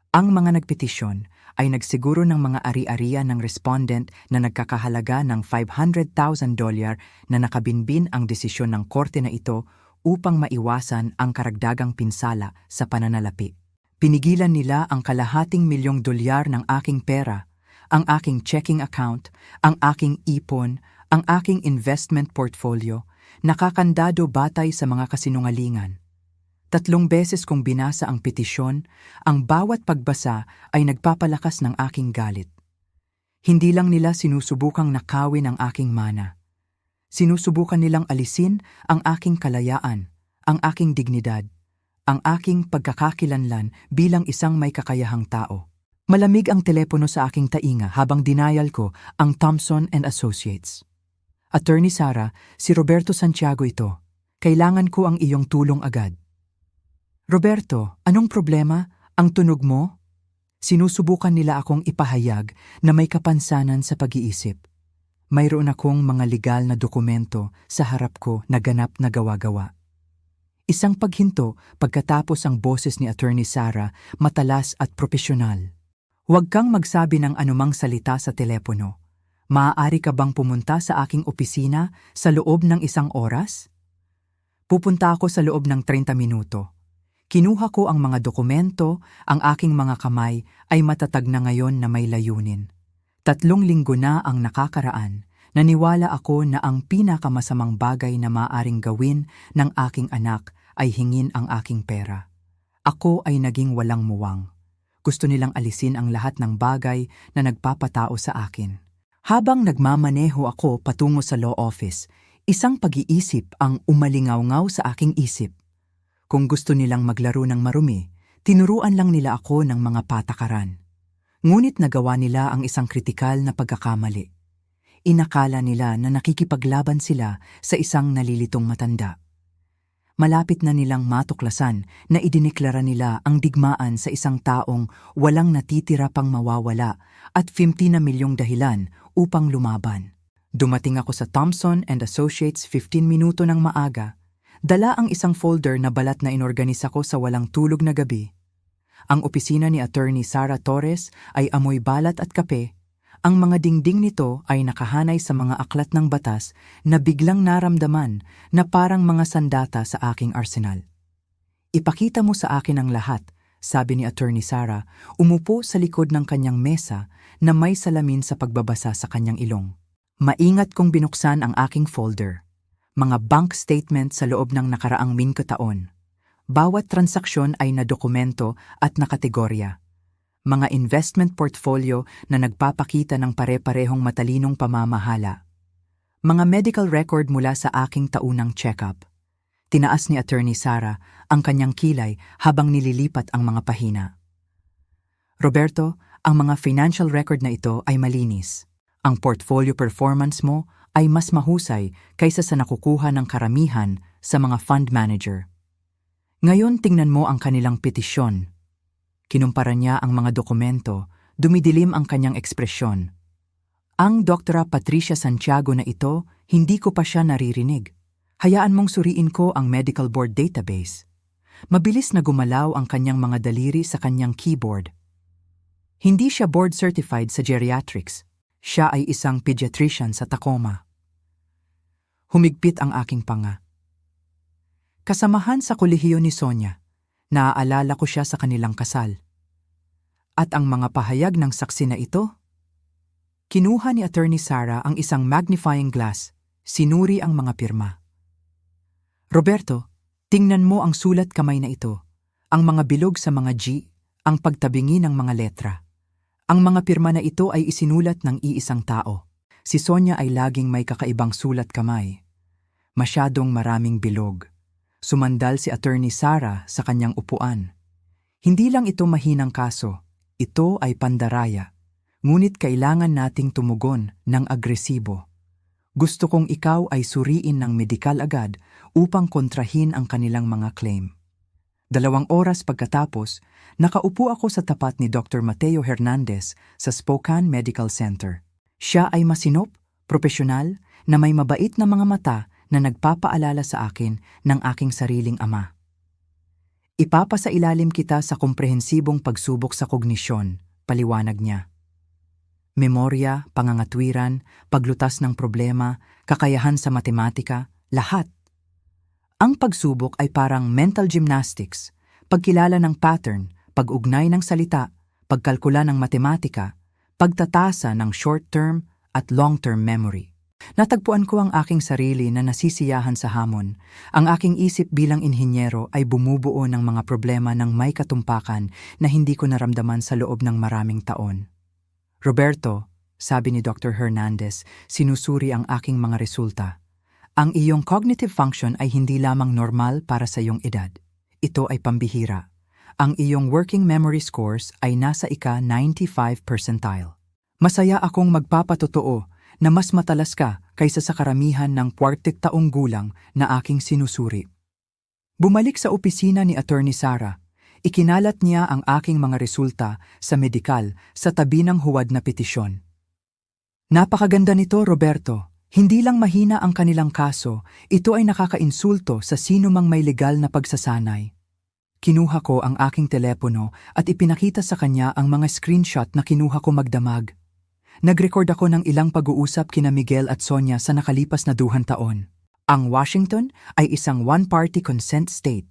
Ang mga nagpetisyon ay nagsiguro ng mga ari-arian ng respondent na nagkakahalaga ng $500,000 na nakabinbin ang desisyon ng korte na ito upang maiwasan ang karagdagang pinsala sa pananalapi. Pinigilan nila ang $250,000 ng aking pera, ang aking checking account, ang aking ipon, ang aking investment portfolio, nakakandado batay sa mga kasinungalingan. 3 beses kong binasa ang petisyon, ang bawat pagbasa ay nagpapalakas ng aking galit. Hindi lang nila sinusubukang nakawin ang aking mana. Sinusubukan nilang alisin ang aking kalayaan, ang aking dignidad, ang aking pagkakakilanlan bilang isang may kakayahang tao. Malamig ang telepono sa aking tainga habang dinayal ko ang Thompson and Associates. Attorney Sara, si Roberto Santiago ito. Kailangan ko ang iyong tulong agad. Roberto, anong problema? Ang tunog mo? Sinusubukan nila akong ipahayag na may kapansanan sa pag-iisip. Mayroon akong mga legal na dokumento sa harap ko na ganap na gawa-gawa. Isang paghinto pagkatapos ang boses ni Attorney Sara matalas at propesyonal. Huwag kang magsabi ng anumang salita sa telepono. Maaari ka bang pumunta sa aking opisina sa loob ng 1 oras? Pupunta ako sa loob ng 30 minuto. Kinuha ko ang mga dokumento, ang aking mga kamay ay matatag na ngayon na may layunin. 3 linggo na ang nakakaraan, naniwala ako na ang pinakamasamang bagay na maaaring gawin ng aking anak ay hingin ang aking pera. Ako ay naging walang muwang. Gusto nilang alisin ang lahat ng bagay na nagpapatao sa akin. Habang nagmamaneho ako patungo sa law office, isang pag-iisip ang umalingaw-ngaw sa aking isip. Kung gusto nilang maglaro ng marumi, tinuruan lang nila ako ng mga patakaran. Ngunit nagawa nila ang isang kritikal na pagkakamali. Inakala nila na nakikipaglaban sila sa isang nalilitong matanda. Malapit na nilang matuklasan na idineklara nila ang digmaan sa isang taong walang natitira pang mawawala at 50 na milyong dahilan upang lumaban. Dumating ako sa Thompson and Associates 15 minuto ng maaga. Dala ang isang folder na balat na inorganisa ko sa walang tulog na gabi. Ang opisina ni Attorney Sara Torres ay amoy balat at kape. Ang mga dingding nito ay nakahanay sa mga aklat ng batas na biglang naramdaman na parang mga sandata sa aking arsenal. Ipakita mo sa akin ang lahat, sabi ni Attorney Sara, umupo sa likod ng kanyang mesa na may salamin sa pagbabasa sa kanyang ilong. Maingat kong binuksan ang aking folder. Mga bank statement sa loob ng nakaraang 5 taon. Bawat transaksyon ay nadokumento at nakategorya. Mga investment portfolio na nagpapakita ng pare-parehong matalinong pamamahala. Mga medical record mula sa aking taunang check-up. Tinaas ni Attorney Sara ang kanyang kilay habang nililipat ang mga pahina. Roberto, ang mga financial record na ito ay malinis. Ang portfolio performance mo ay mas mahusay kaysa sa nakukuha ng karamihan sa mga fund manager. Ngayon tingnan mo ang kanilang petisyon. Kinumpara niya ang mga dokumento, Dumidilim ang kanyang ekspresyon. Ang Dr. Patricia Santiago na ito, hindi ko pa siya naririnig. Hayaan mong suriin ko ang medical board database. Mabilis na gumalaw ang kanyang mga daliri sa kanyang keyboard. Hindi siya board certified sa geriatrics. Siya ay isang pediatrician sa Tacoma. Humigpit ang aking panga. Kasamahan sa kolehiyo ni Sonia, naaalala ko siya sa kanilang kasal. At ang mga pahayag ng saksi na ito? Kinuha ni Attorney Sara ang isang magnifying glass, sinuri ang mga pirma. Roberto, tingnan mo ang sulat kamay na ito, ang mga bilog sa mga G, ang pagtabingi ng mga letra. Ang mga pirma na ito ay isinulat ng iisang tao. Si Sonia ay laging may kakaibang sulat kamay. Masyadong maraming bilog. Sumandal si Attorney Sara sa kanyang upuan. Hindi lang ito mahinang kaso. Ito ay pandaraya, ngunit kailangan nating tumugon ng agresibo. Gusto kong ikaw ay suriin ng medikal agad upang kontrahin ang kanilang mga claim. 2 oras pagkatapos, nakaupo ako sa tapat ni Dr. Mateo Hernandez sa Spokane Medical Center. Siya ay masinop, propesyonal, na may mabait na mga mata na nagpapaalala sa akin ng aking sariling ama. Ipapasailalim kita sa komprehensibong pagsubok sa kognisyon, paliwanag niya. Memorya, pangangatwiran, paglutas ng problema, kakayahan sa matematika, lahat. Ang pagsubok ay parang mental gymnastics, pagkilala ng pattern, pag-ugnay ng salita, pagkalkula ng matematika, pagtatasa ng short-term at long-term memory. Natagpuan ko ang aking sarili na nasisiyahan sa hamon. Ang aking isip bilang inhinyero ay bumubuo ng mga problema ng may katumpakan na hindi ko naramdaman sa loob ng maraming taon. Roberto, sabi ni Dr. Hernandez, sinusuri ang aking mga resulta. Ang iyong cognitive function ay hindi lamang normal para sa iyong edad. Ito ay pambihira. Ang iyong working memory scores ay nasa ika-95 percentile. Masaya akong magpapatotoo na mas matalas ka kaysa sa karamihan ng 40 taong gulang na aking sinusuri. Bumalik sa opisina ni Attorney Sara. Ikinalat niya ang aking mga resulta sa medikal sa tabi ng huwad na petisyon. Napakaganda nito, Roberto. Hindi lang mahina ang kanilang kaso, ito ay nakakainsulto sa sino mang may legal na pagsasanay. Kinuha ko ang aking telepono at ipinakita sa kanya ang mga screenshot na kinuha ko magdamag. Nag-record ako ng ilang pag-uusap kina Miguel at Sonia sa nakalipas na 2 taon. Ang Washington ay isang one-party consent state.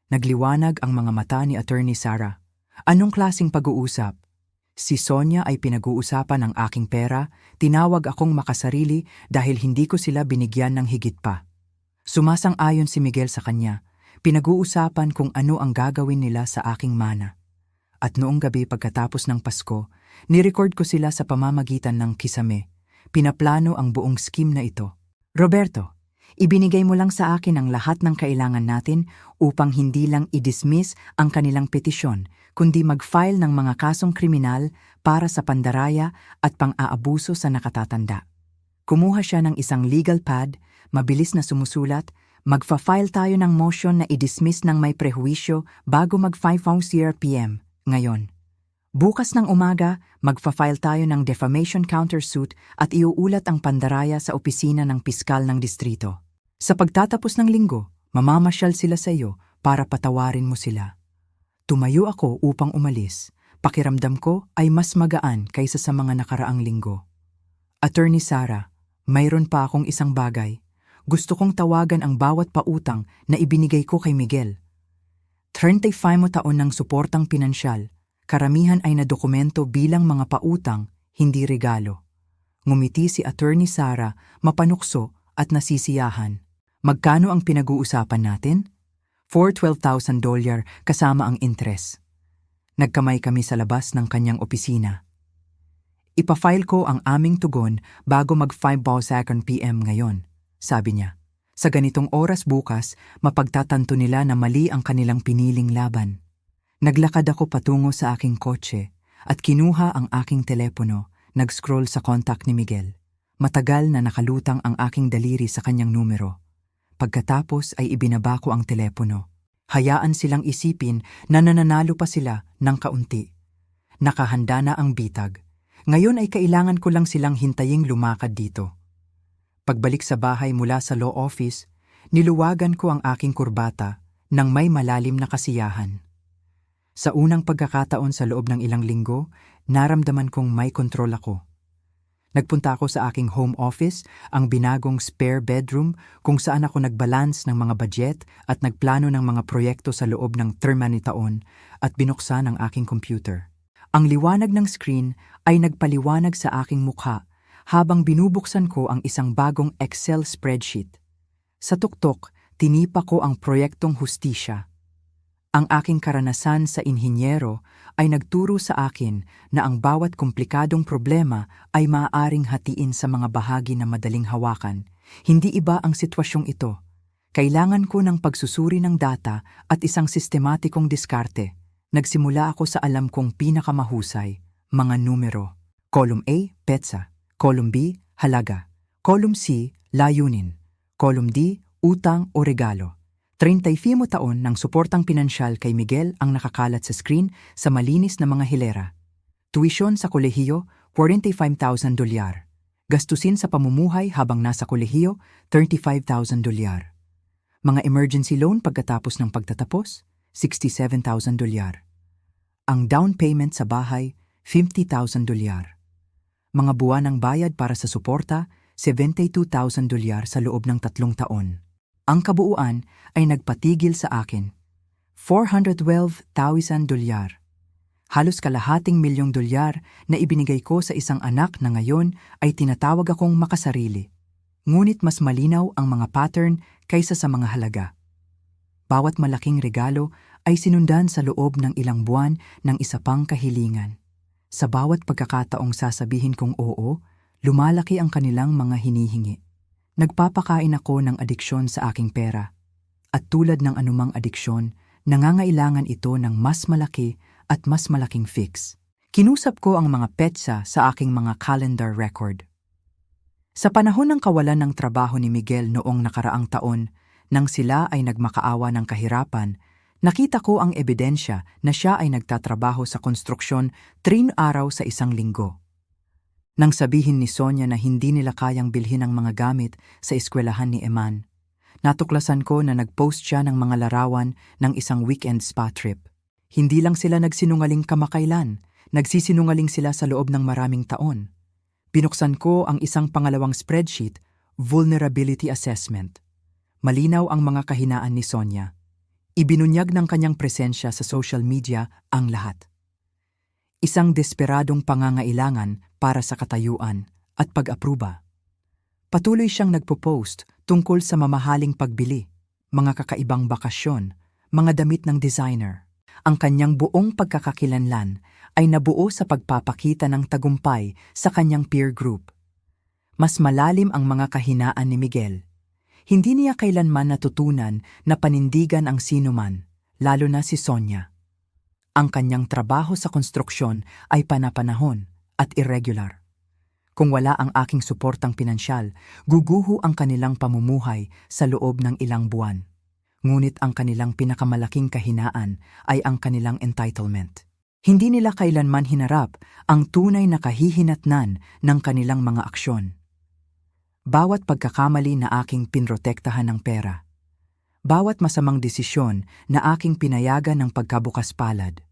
Nagliwanag ang mga mata ni Attorney Sara. Anong klaseng pag-uusap? Si Sonia ay pinag-uusapan ng aking pera, tinawag akong makasarili dahil hindi ko sila binigyan ng higit pa. Sumasang-ayon si Miguel sa kanya, pinag-uusapan kung ano ang gagawin nila sa aking mana. At noong gabi pagkatapos ng Pasko, ni-record ko sila sa pamamagitan ng kisame. Pinaplano ang buong scheme na ito. Roberto, ibinigay mo lang sa akin ang lahat ng kailangan natin upang hindi lang i-dismiss ang kanilang petisyon, kundi mag-file ng mga kasong kriminal para sa pandaraya at pang-aabuso sa nakatatanda. Kumuha siya ng isang legal pad, mabilis na sumusulat, magfa-file tayo ng motion na i-dismiss ng may prehuwisyo bago mag-5 PM. Ngayon, bukas ng umaga, magfa-file tayo ng defamation countersuit at iuulat ang pandaraya sa opisina ng piskal ng distrito. Sa pagtatapos ng linggo, mamamasyal sila sa iyo para patawarin mo sila. Tumayo ako upang umalis. Pakiramdam ko ay mas magaan kaysa sa mga nakaraang linggo. Attorney Sara, mayroon pa akong isang bagay. Gusto kong tawagan ang bawat pautang na ibinigay ko kay Miguel. 35 taon ng suportang pinansyal, karamihan ay nadokumento bilang mga pautang, hindi regalo. Ngumiti si Attorney Sara, mapanukso at nasisiyahan. Magkano ang pinag-uusapan natin? $12,000 kasama ang interest. Nagkamay kami sa labas ng kanyang opisina. Ipa-file ko ang aming tugon bago mag-5 PM ngayon, sabi niya. Sa ganitong oras bukas, mapagtatanto nila na mali ang kanilang piniling laban. Naglakad ako patungo sa aking kotse at kinuha ang aking telepono, nag-scroll sa contact ni Miguel. Matagal na nakalutang ang aking daliri sa kanyang numero. Pagkatapos ay ibinaba ko ang telepono. Hayaan silang isipin na nananalo pa sila ng kaunti. Nakahanda na ang bitag. Ngayon ay kailangan ko lang silang hintaying lumakad dito. Pagbalik sa bahay mula sa law office, niluwagan ko ang aking kurbata nang may malalim na kasiyahan. Sa unang pagkakataon sa loob ng ilang linggo, naramdaman kong may kontrol ako. Nagpunta ako sa aking home office, ang binagong spare bedroom kung saan ako nagbalance ng mga budget at nagplano ng mga proyekto sa loob ng terma ni taon at binuksan ang aking computer. Ang liwanag ng screen ay nagpaliwanag sa aking mukha habang binubuksan ko ang isang bagong Excel spreadsheet. Sa tuktok, tinipa ko ang proyektong hustisya. Ang aking karanasan sa inhinyero ay nagturo sa akin na ang bawat komplikadong problema ay maaaring hatiin sa mga bahagi na madaling hawakan. Hindi iba ang sitwasyong ito. Kailangan ko ng pagsusuri ng data at isang sistematikong diskarte. Nagsimula ako sa alam kong pinakamahusay, mga numero. Column A, petsa. Column B, halaga. Column C, layunin. Column D, utang o regalo. 35 taon ng suportang pinansyal kay Miguel ang nakakalat sa screen sa malinis na mga hilera. Tuwisyon sa kolehiyo, 45,000 dolyar. Gastusin sa pamumuhay habang nasa kolehiyo, 35,000 dolyar. Mga emergency loan pagkatapos ng pagtatapos, 67,000 dolyar. Ang down payment sa bahay, 50,000 dolyar. Mga buwanang bayad para sa suporta, 72,000 dolyar sa loob ng 3 taon. Ang kabuuan ay nagpatigil sa akin. 412,000 dolyar. Halos kalahating milyong dolyar na ibinigay ko sa isang anak na ngayon ay tinatawag akong makasarili. Ngunit mas malinaw ang mga pattern kaysa sa mga halaga. Bawat malaking regalo ay sinundan sa loob ng ilang buwan ng isa pang kahilingan. Sa bawat pagkakataong sasabihin kong oo, lumalaki ang kanilang mga hinihingi. Nagpapakain ako ng adiksyon sa aking pera. At tulad ng anumang adiksyon, nangangailangan ito ng mas malaki at mas malaking fix. Kinusap ko ang mga petsa sa aking mga calendar record. Sa panahon ng kawalan ng trabaho ni Miguel noong nakaraang taon, nang sila ay nagmakaawa ng kahirapan, nakita ko ang ebidensya na siya ay nagtatrabaho sa konstruksyon 3 araw sa isang linggo. Nang sabihin ni Sonia na hindi nila kayang bilhin ang mga gamit sa eskwelahan ni Eman, natuklasan ko na nag-post siya ng mga larawan ng isang weekend spa trip. Hindi lang sila nagsinungaling kamakailan, nagsisinungaling sila sa loob ng maraming taon. Binuksan ko ang isang pangalawang spreadsheet, vulnerability assessment. Malinaw ang mga kahinaan ni Sonia. Ibinunyag ng kanyang presensya sa social media ang lahat. Isang desperadong pangangailangan para sa katayuan at pag-apruba. Patuloy siyang nagpo-post tungkol sa mamahaling pagbili, mga kakaibang bakasyon, mga damit ng designer. Ang kanyang buong pagkakakilanlan ay nabuo sa pagpapakita ng tagumpay sa kanyang peer group. Mas malalim ang mga kahinaan ni Miguel. Hindi niya kailanman natutunan na panindigan ang sinuman, lalo na si Sonia. Ang kanyang trabaho sa konstruksyon ay panapanahon at irregular. Kung wala ang aking suportang pinansyal, guguho ang kanilang pamumuhay sa loob ng ilang buwan. Ngunit ang kanilang pinakamalaking kahinaan ay ang kanilang entitlement. Hindi nila kailanman hinarap ang tunay na kahihinatnan ng kanilang mga aksyon. Bawat pagkakamali na aking pinrotektahan ng pera, bawat masamang desisyon na aking pinayagan ng pagkabukas palad,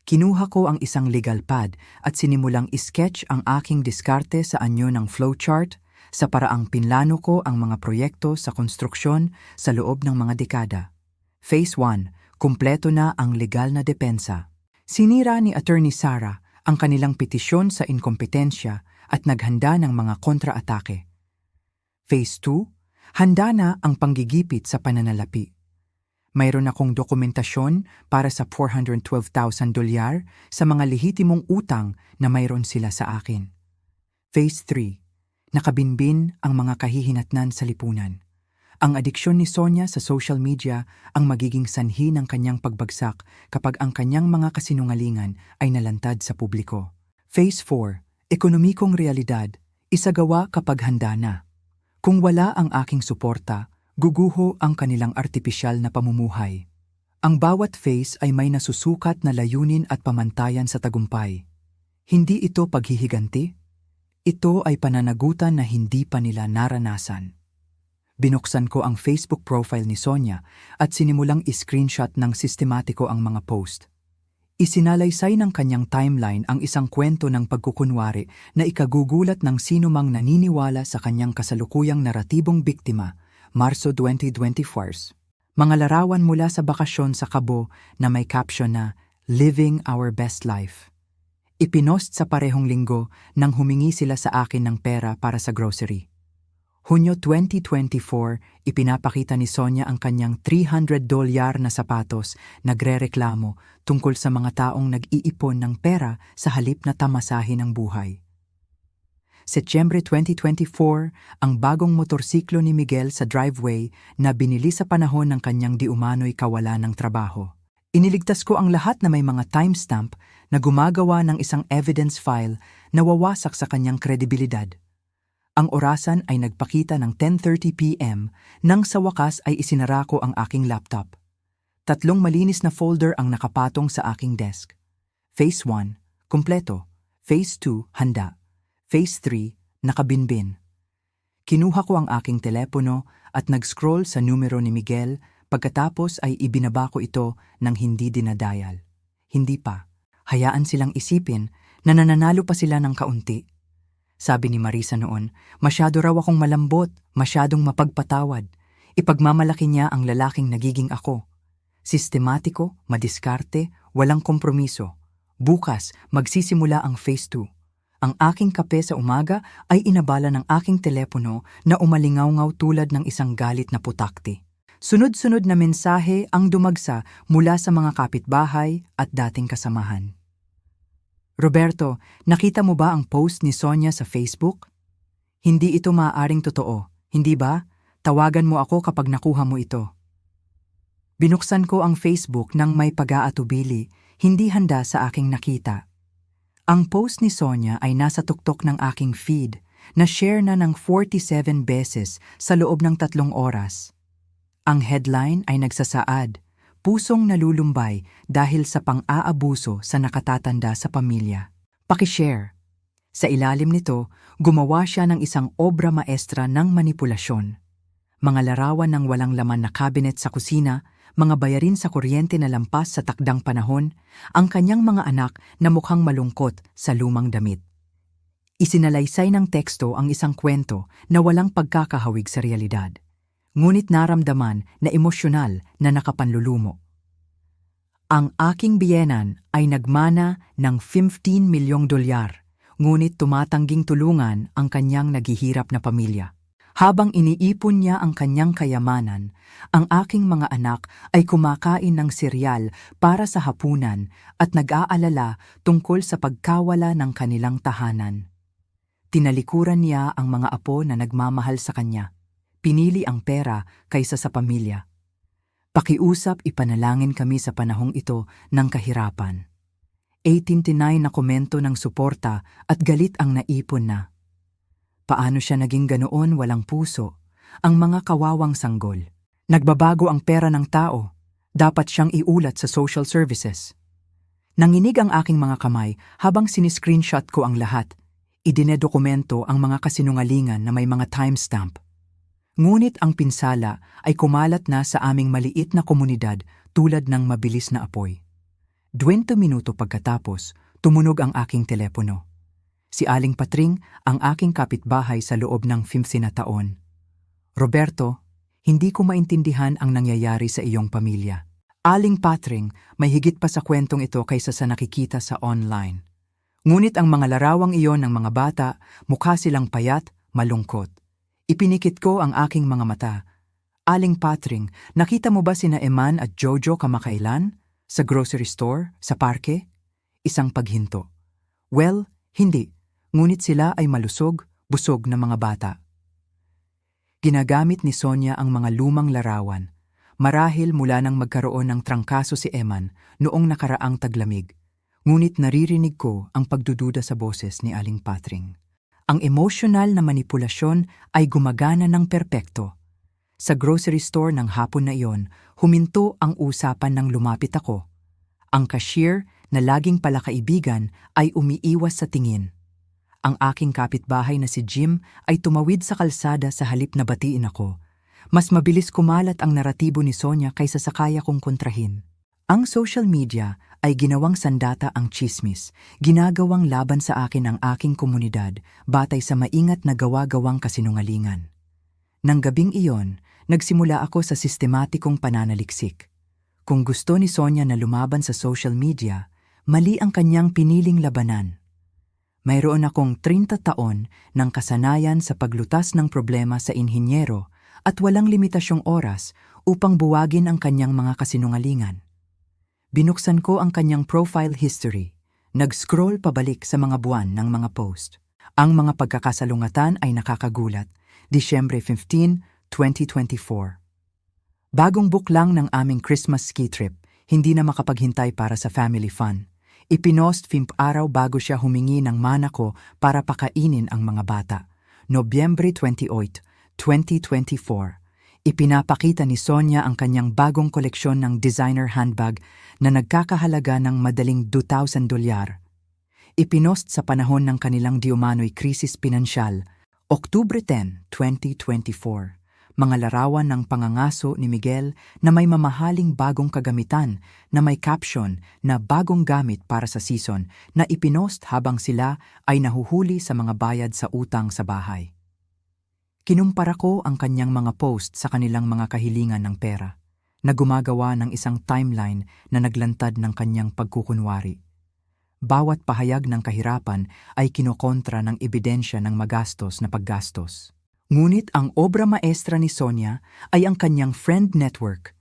kinuha ko ang isang legal pad at sinimulang isketch ang aking diskarte sa anyo ng flowchart sa paraang pinlano ko ang mga proyekto sa konstruksyon sa loob ng mga dekada. Phase 1, kumpleto na ang legal na depensa. Sinira ni Attorney Sara ang kanilang petisyon sa inkompetensya at naghanda ng mga kontra-atake. Phase 2, handa na ang panggigipit sa pananalapi. Mayroon akong dokumentasyon para sa 412,000 dolyar sa mga lehitimong utang na mayroon sila sa akin. Phase 3, nakabinbin ang mga kahihinatnan sa lipunan. Ang adiksyon ni Sonia sa social media ang magiging sanhi ng kanyang pagbagsak kapag ang kanyang mga kasinungalingan ay nalantad sa publiko. Phase 4, ekonomikong realidad, isagawa kapag handa na. Kung wala ang aking suporta, guguho ang kanilang artipisyal na pamumuhay. Ang bawat phase ay may nasusukat na layunin at pamantayan sa tagumpay. Hindi ito paghihiganti. Ito ay pananagutan na hindi pa nila naranasan. Binuksan ko ang Facebook profile ni Sonia at sinimulang i-screenshot ng sistematiko ang mga post. Isinalaysay ng kanyang timeline ang isang kwento ng pagkukunwari na ikagugulat ng sinumang naniniwala sa kanyang kasalukuyang naratibong biktima, Marso 2024. Mga larawan mula sa bakasyon sa Cabo na may caption na "Living Our Best Life." Ipinost sa parehong linggo nang humingi sila sa akin ng pera para sa grocery. Hunyo 2024, ipinapakita ni Sonia ang kanyang $300 na sapatos, nagrereklamo tungkol sa mga taong nag-iipon ng pera sa halip na tamasahin ang buhay. Setyembre 2024, ang bagong motorsiklo ni Miguel sa driveway na binili sa panahon ng kanyang diumano'y kawalan ng trabaho. Iniligtas ko ang lahat na may mga timestamp na gumagawa ng isang evidence file na wawasak sa kanyang kredibilidad. Ang orasan ay nagpakita ng 10:30 p.m. nang sa wakas ay isinara ko ang aking laptop. 3 malinis na folder ang nakapatong sa aking desk. Phase 1, kumpleto. Phase 2, handa. Phase 3, nakabinbin. Kinuha ko ang aking telepono at nag-scroll sa numero ni Miguel, pagkatapos ay ibinaba ko ito nang hindi dinadial. Hindi pa. Hayaan silang isipin na nananalo pa sila ng kaunti. Sabi ni Marisa noon, masyado raw akong malambot, masyadong mapagpatawad. Ipagmamalaki niya ang lalaking nagiging ako. Sistematiko, madiskarte, walang kompromiso. Bukas, magsisimula ang phase 2. Ang aking kape sa umaga ay inabala ng aking telepono na umalingaw-ngaw tulad ng isang galit na putakti. Sunod-sunod na mensahe ang dumagsa mula sa mga kapitbahay at dating kasamahan. Roberto, nakita mo ba ang post ni Sonia sa Facebook? Hindi ito maaaring totoo, hindi ba? Tawagan mo ako kapag nakuha mo ito. Binuksan ko ang Facebook nang may pag-aatubili, hindi handa sa aking nakita. Ang post ni Sonia ay nasa tuktok ng aking feed na share na ng 47 beses sa loob ng 3 oras. Ang headline ay nagsasaad, "Pusong nalulumbay dahil sa pang-aabuso sa nakatatanda sa pamilya." Paki-share. Sa ilalim nito, gumawa siya ng isang obra maestra ng manipulasyon. Mga larawan ng walang laman na cabinet sa kusina, mga bayarin sa kuryente na lampas sa takdang panahon, ang kanyang mga anak na mukhang malungkot sa lumang damit. Isinalaysay ng teksto ang isang kwento na walang pagkakahawig sa realidad, ngunit naramdaman na emosyonal na nakapanlulumo. Ang aking biyenan ay nagmana ng $15 milyong, ngunit tumatangging tulungan ang kanyang naghihirap na pamilya. Habang iniipon niya ang kanyang kayamanan, ang aking mga anak ay kumakain ng seryal para sa hapunan at nag-aalala tungkol sa pagkawala ng kanilang tahanan. Tinalikuran niya ang mga apo na nagmamahal sa kanya. Pinili ang pera kaysa sa pamilya. Pakiusap, ipanalangin kami sa panahong ito ng kahirapan. 89 na komento ng suporta at galit ang naipon na. Paano siya naging ganoon walang puso? Ang mga kawawang sanggol. Nagbabago ang pera ng tao. Dapat siyang iulat sa social services. Nanginig ang aking mga kamay habang siniscreenshot ko ang lahat. Idinedokumento ang mga kasinungalingan na may mga timestamp. Ngunit ang pinsala ay kumalat na sa aming maliit na komunidad tulad ng mabilis na apoy. 20 minuto pagkatapos, tumunog ang aking telepono. Si Aling Patring, ang aking kapitbahay sa loob ng 15 na taon. Roberto, hindi ko maintindihan ang nangyayari sa iyong pamilya. Aling Patring, may higit pa sa kwentong ito kaysa sa nakikita sa online. Ngunit ang mga larawang iyon ng mga bata, mukha silang payat, malungkot. Ipinikit ko ang aking mga mata. Aling Patring, nakita mo ba sina Eman at Jojo kamakailan? Sa grocery store? Sa parke? Isang paghinto. Well, hindi. Ngunit sila ay malusog, busog na mga bata. Ginagamit ni Sonia ang mga lumang larawan, marahil mula nang magkaroon ng trangkaso si Eman noong nakaraang taglamig. Ngunit naririnig ko ang pagdududa sa boses ni Aling Patring. Ang emosyonal na manipulasyon ay gumagana ng perpekto. Sa grocery store ng hapon na iyon, huminto ang usapan nang lumapit ako. Ang cashier na laging palakaibigan ay umiiwas sa tingin. Ang aking kapitbahay na si Jim ay tumawid sa kalsada sa halip na batiin ako. Mas mabilis kumalat ang naratibo ni Sonia kaysa sa kaya kong kontrahin. Ang social media ay ginawang sandata ang tsismis, ginagawang laban sa akin ang aking komunidad batay sa maingat na gawa-gawang kasinungalingan. Nang gabing iyon, nagsimula ako sa sistematikong pananaliksik. Kung gusto ni Sonia na lumaban sa social media, mali ang kanyang piniling labanan. Mayroon akong 30 taon ng kasanayan sa paglutas ng problema sa inhinyero at walang limitasyong oras upang buwagin ang kanyang mga kasinungalingan. Binuksan ko ang kanyang profile history. Nag-scroll pabalik sa mga buwan ng mga post. Ang mga pagkakasalungatan ay nakakagulat. Disyembre 15, 2024. Bagong book lang ng aming Christmas ski trip, hindi na makapaghintay para sa family fun. Ipinost 5 araw bago siya humingi ng mana ko para pakainin ang mga bata. Nobyembre 28, 2024. Ipinapakita ni Sonia ang kanyang bagong koleksyon ng designer handbag na nagkakahalaga ng madaling $2,000. Ipinost sa panahon ng kanilang di umano'y krisis pinansyal, Oktubre 10, 2024. Mga larawan ng pangangaso ni Miguel na may mamahaling bagong kagamitan na may caption na bagong gamit para sa season na ipinost habang sila ay nahuhuli sa mga bayad sa utang sa bahay. Kinumpara ko ang kanyang mga post sa kanilang mga kahilingan ng pera, na gumagawa ng isang timeline na naglantad ng kanyang pagkukunwari. Bawat pahayag ng kahirapan ay kinokontra ng ebidensya ng magastos na paggastos. Ngunit ang obra maestra ni Sonia ay ang kanyang friend network.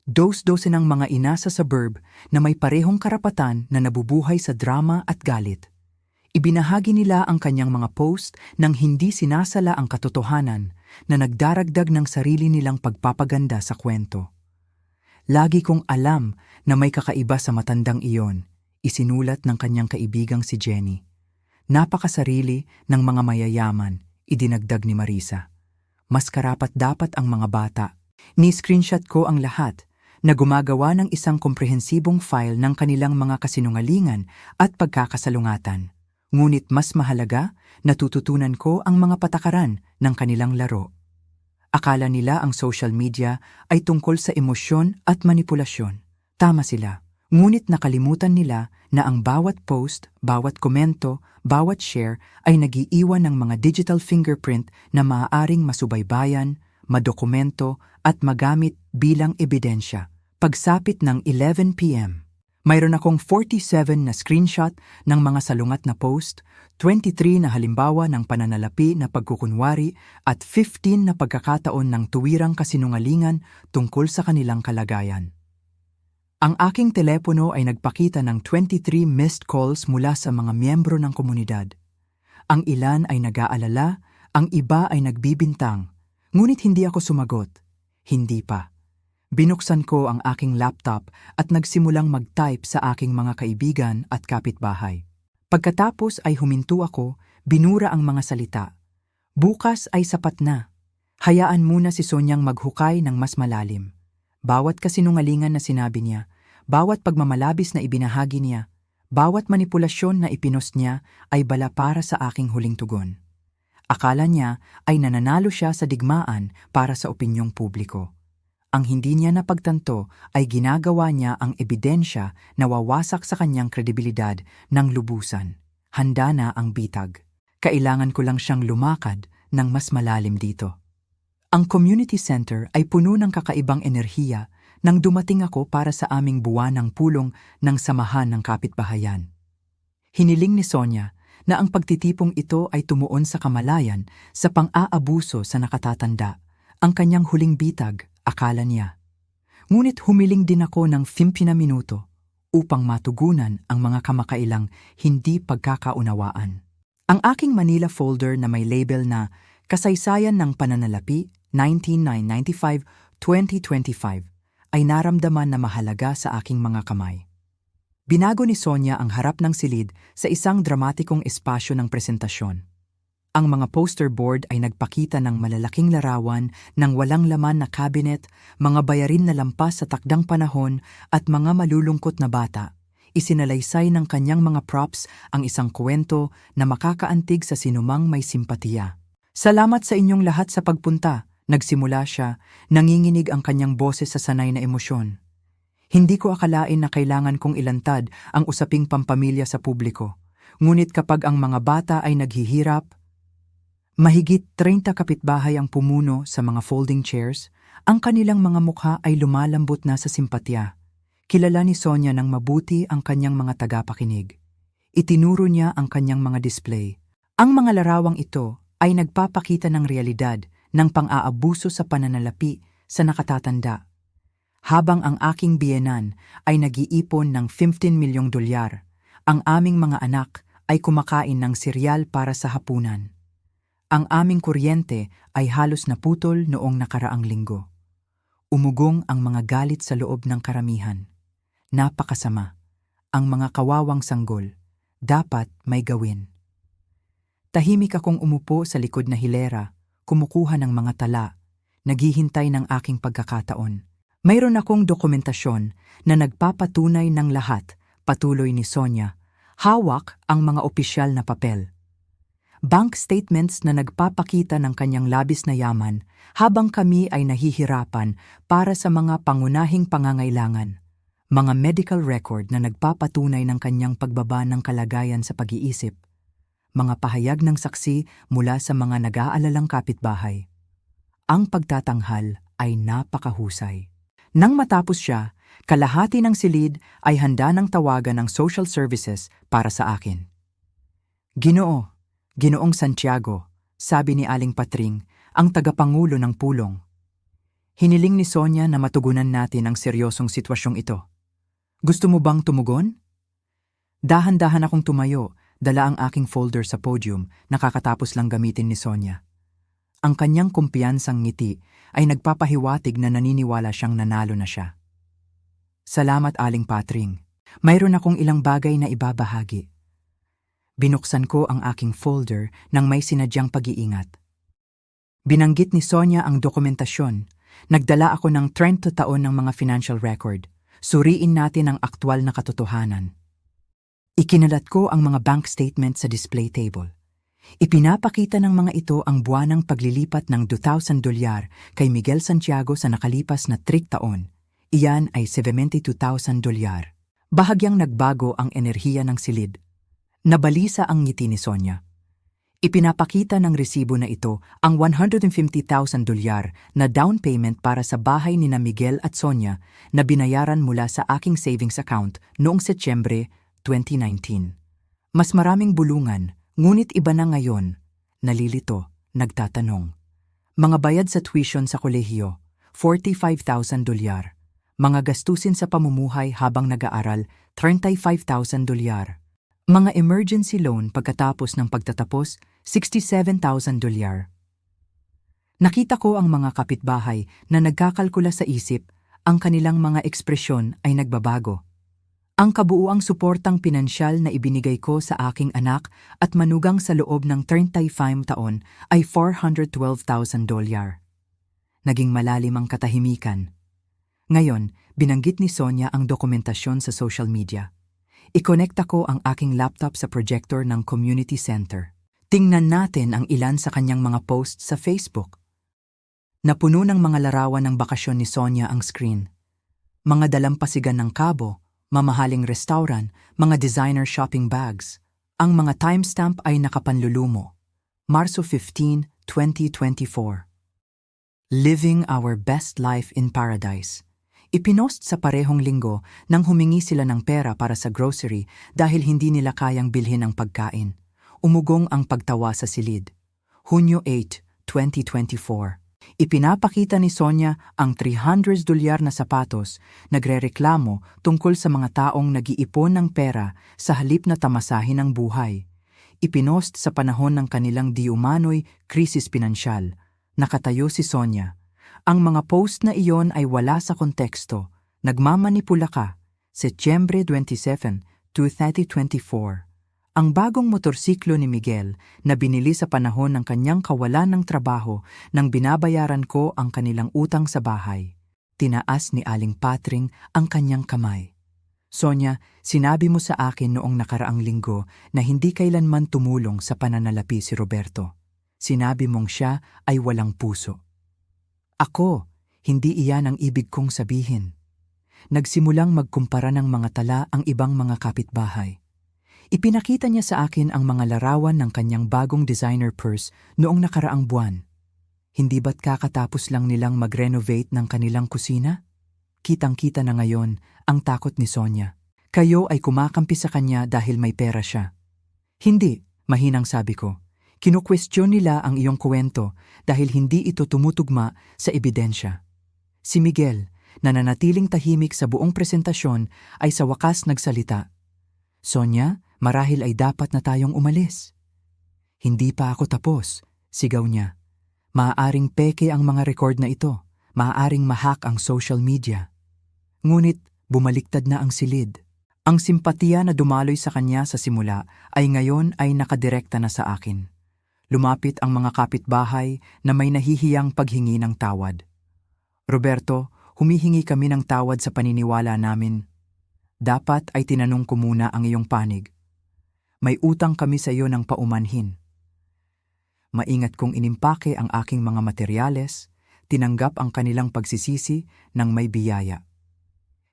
Dos-dose ng mga ina sa suburb na may parehong karapatan na nabubuhay sa drama at galit. Ibinahagi nila ang kanyang mga post nang hindi sinasala ang katotohanan na nagdaragdag ng sarili nilang pagpapaganda sa kwento. Lagi kong alam na may kakaiba sa matandang iyon, isinulat ng kanyang kaibigang si Jenny. Napakasarili ng mga mayayaman, idinagdag ni Marisa. Mas karapat-dapat ang mga bata. Ni-screenshot ko ang lahat na gumagawa ng isang komprehensibong file ng kanilang mga kasinungalingan at pagkakasalungatan. Ngunit mas mahalaga, natututunan ko ang mga patakaran ng kanilang laro. Akala nila ang social media ay tungkol sa emosyon at manipulasyon. Tama sila. Ngunit nakalimutan nila na ang bawat post, bawat komento, bawat share ay nag-iiwan ng mga digital fingerprint na maaaring masubaybayan, madokumento at magamit bilang ebidensya. Pagsapit ng 11 p.m. Mayroon akong 47 na screenshot ng mga salungat na post, 23 na halimbawa ng pananalapi na pagkukunwari at 15 na pagkakataon ng tuwirang kasinungalingan tungkol sa kanilang kalagayan. Ang aking telepono ay nagpakita ng 23 missed calls mula sa mga miyembro ng komunidad. Ang ilan ay nag-aalala, ang iba ay nagbibintang, ngunit hindi ako sumagot. Hindi pa. Binuksan ko ang aking laptop at nagsimulang mag-type sa aking mga kaibigan at kapitbahay. Pagkatapos ay huminto ako, binura ang mga salita. Bukas ay sapat na. Hayaan muna si Sonyang maghukay ng mas malalim. Bawat kasinungalingan na sinabi niya, bawat pagmamalabis na ibinahagi niya, bawat manipulasyon na ipinost niya ay bala para sa aking huling tugon. Akala niya ay nananalo siya sa digmaan para sa opinyong publiko. Ang hindi niya napagtanto ay ginagawa niya ang ebidensya na wawasak sa kanyang kredibilidad ng lubusan. Handa na ang bitag. Kailangan ko lang siyang lumakad ng mas malalim dito. Ang community center ay puno ng kakaibang enerhiya nang dumating ako para sa aming buwan ng pulong ng samahan ng kapitbahayan. Hiniling ni Sonia na ang pagtitipong ito ay tumuon sa kamalayan sa pang-aabuso sa nakatatanda, ang kanyang huling bitag. Akala niya. Ngunit humiling din ako ng 15 na minuto upang matugunan ang mga kamakailang hindi pagkakaunawaan. Ang aking Manila folder na may label na Kasaysayan ng Pananalapi 1995-2025 ay naramdaman na mahalaga sa aking mga kamay. Binago ni Sonia ang harap ng silid sa isang dramatikong espasyo ng presentasyon. Ang mga poster board ay nagpakita ng malalaking larawan ng walang laman na cabinet, mga bayarin na lampas sa takdang panahon at mga malulungkot na bata. Isinalaysay ng kanyang mga props ang isang kwento na makakaantig sa sinumang may simpatiya. Salamat sa inyong lahat sa pagpunta, nagsimula siya, nanginginig ang kanyang boses sa sanay na emosyon. Hindi ko akalain na kailangan kong ilantad ang usaping pampamilya sa publiko. Ngunit kapag ang mga bata ay naghihirap, mahigit 30 kapitbahay ang pumuno sa mga folding chairs, ang kanilang mga mukha ay lumalambot na sa simpatya. Kilala ni Sonia ng mabuti ang kanyang mga tagapakinig. Itinuro niya ang kanyang mga display. Ang mga larawang ito ay nagpapakita ng realidad ng pang-aabuso sa pananalapi sa nakatatanda. Habang ang aking biyenan ay nag-iipon ng 15 milyong dolyar, ang aming mga anak ay kumakain ng seryal para sa hapunan. Ang aming kuryente ay halos naputol noong nakaraang linggo. Umugong ang mga galit sa loob ng karamihan. Napakasama. Ang mga kawawang sanggol. Dapat may gawin. Tahimik akong umupo sa likod na hilera, kumukuha ng mga tala, naghihintay ng aking pagkakataon. Mayroon akong dokumentasyon na nagpapatunay ng lahat, patuloy ni Sonia. Hawak ang mga opisyal na papel. Bank statements na nagpapakita ng kanyang labis na yaman habang kami ay nahihirapan para sa mga pangunahing pangangailangan. Mga medical record na nagpapatunay ng kanyang pagbaba ng kalagayan sa pag-iisip. Mga pahayag ng saksi mula sa mga nag-aalalang kapitbahay. Ang pagtatanghal ay napakahusay. Nang matapos siya, kalahati ng silid ay handa ng tawagan ng social services para sa akin. Ginoong Santiago, sabi ni Aling Patring, ang tagapangulo ng pulong. Hiniling ni Sonia na matugunan natin ang seryosong sitwasyong ito. Gusto mo bang tumugon? Dahan-dahan akong tumayo, dala ang aking folder sa podium, nakakatapos lang gamitin ni Sonia. Ang kanyang kumpiyansang ngiti ay nagpapahiwatig na naniniwala siyang nanalo na siya. Salamat, Aling Patring. Mayroon akong ilang bagay na ibabahagi. Binuksan ko ang aking folder nang may sinadyang pag-iingat. Binanggit ni Sonia ang dokumentasyon. Nagdala ako ng 30 taon ng mga financial record. Suriin natin ang aktwal na katotohanan. Ikinalat ko ang mga bank statement sa display table. Ipinapakita ng mga ito ang buwanang paglilipat ng 2,000 dolyar kay Miguel Santiago sa nakalipas na 3 taon. Iyan ay 72,000 dolyar. Bahagyang nagbago ang enerhiya ng silid. Nabalisa ang ngiti ni Sonia. Ipinapakita ng resibo na ito ang 150,000 dolyar na down payment para sa bahay ni na Miguel at Sonia na binayaran mula sa aking savings account noong Setyembre 2019. Mas maraming bulungan, ngunit iba na ngayon. Nalilito, nagtatanong. Mga bayad sa tuition sa kolehiyo, 45,000 dolyar. Mga gastusin sa pamumuhay habang nag-aaral, 35,000 dolyar. Mga emergency loan pagkatapos ng pagtatapos, 67,000 dolyar. Nakita ko ang mga kapitbahay na nagkakalkula sa isip, ang kanilang mga ekspresyon ay nagbabago. Ang kabuuang suportang pinansyal na ibinigay ko sa aking anak at manugang sa loob ng 35 taon ay 412,000 dolyar. Naging malalim ang katahimikan. Ngayon, binanggit ni Sonia ang dokumentasyon sa social media. Ikonekta ko ang aking laptop sa projector ng community center. Tingnan natin ang ilan sa kanyang mga posts sa Facebook. Napuno ng mga larawan ng bakasyon ni Sonia ang screen. Mga dalampasigan ng Cabo, mamahaling restaurant, mga designer shopping bags. Ang mga timestamp ay nakapanlulumo. Marso 15, 2024. Living our best life in paradise. Ipinost sa parehong linggo nang humingi sila ng pera para sa grocery dahil hindi nila kayang bilhin ang pagkain. Umugong ang pagtawa sa silid. Hunyo 8, 2024. Ipinapakita ni Sonia ang 300 dolyar na sapatos, nagrereklamo tungkol sa mga taong nag-iipon ng pera sa halip na tamasahin ang buhay. Ipinost sa panahon ng kanilang di-umano'y krisis pinansyal. Nakatayo si Sonia. Ang mga post na iyon ay wala sa konteksto. Nagmamanipula ka. Setyembre 27, 2024. Ang bagong motorsiklo ni Miguel na binili sa panahon ng kanyang kawalan ng trabaho nang binabayaran ko ang kanilang utang sa bahay. Tinaas ni Aling Patring ang kanyang kamay. Sonia, sinabi mo sa akin noong nakaraang linggo na hindi kailanman tumulong sa pananalapi si Roberto. Sinabi mong siya ay walang puso. Ako, hindi iyan ang ibig kong sabihin. Nagsimulang magkumpara ng mga tala ang ibang mga kapitbahay. Ipinakita niya sa akin ang mga larawan ng kanyang bagong designer purse noong nakaraang buwan. Hindi ba't kakatapos lang nilang mag-renovate ng kanilang kusina? Kitang-kita na ngayon ang takot ni Sonia. Kayo ay kumakampi sa kanya dahil may pera siya. Hindi, mahinang sabi ko. Kinukwestiyon nila ang iyong kwento dahil hindi ito tumutugma sa ebidensya. Si Miguel, na nanatiling tahimik sa buong presentasyon, ay sa wakas nagsalita. Sonia, marahil ay dapat na tayong umalis. Hindi pa ako tapos, sigaw niya. Maaaring peke ang mga record na ito. Maaaring mahak ang social media. Ngunit bumaliktad na ang silid. Ang simpatiya na dumaloy sa kanya sa simula ay ngayon ay nakadirekta na sa akin. Lumapit ang mga kapitbahay na may nahihiyang paghingi ng tawad. Roberto, humihingi kami ng tawad sa paniniwala namin. Dapat ay tinanong ko muna ang iyong panig. May utang kami sa iyo ng paumanhin. Maingat kong inimpake ang aking mga materyales, tinanggap ang kanilang pagsisisi ng may biyaya.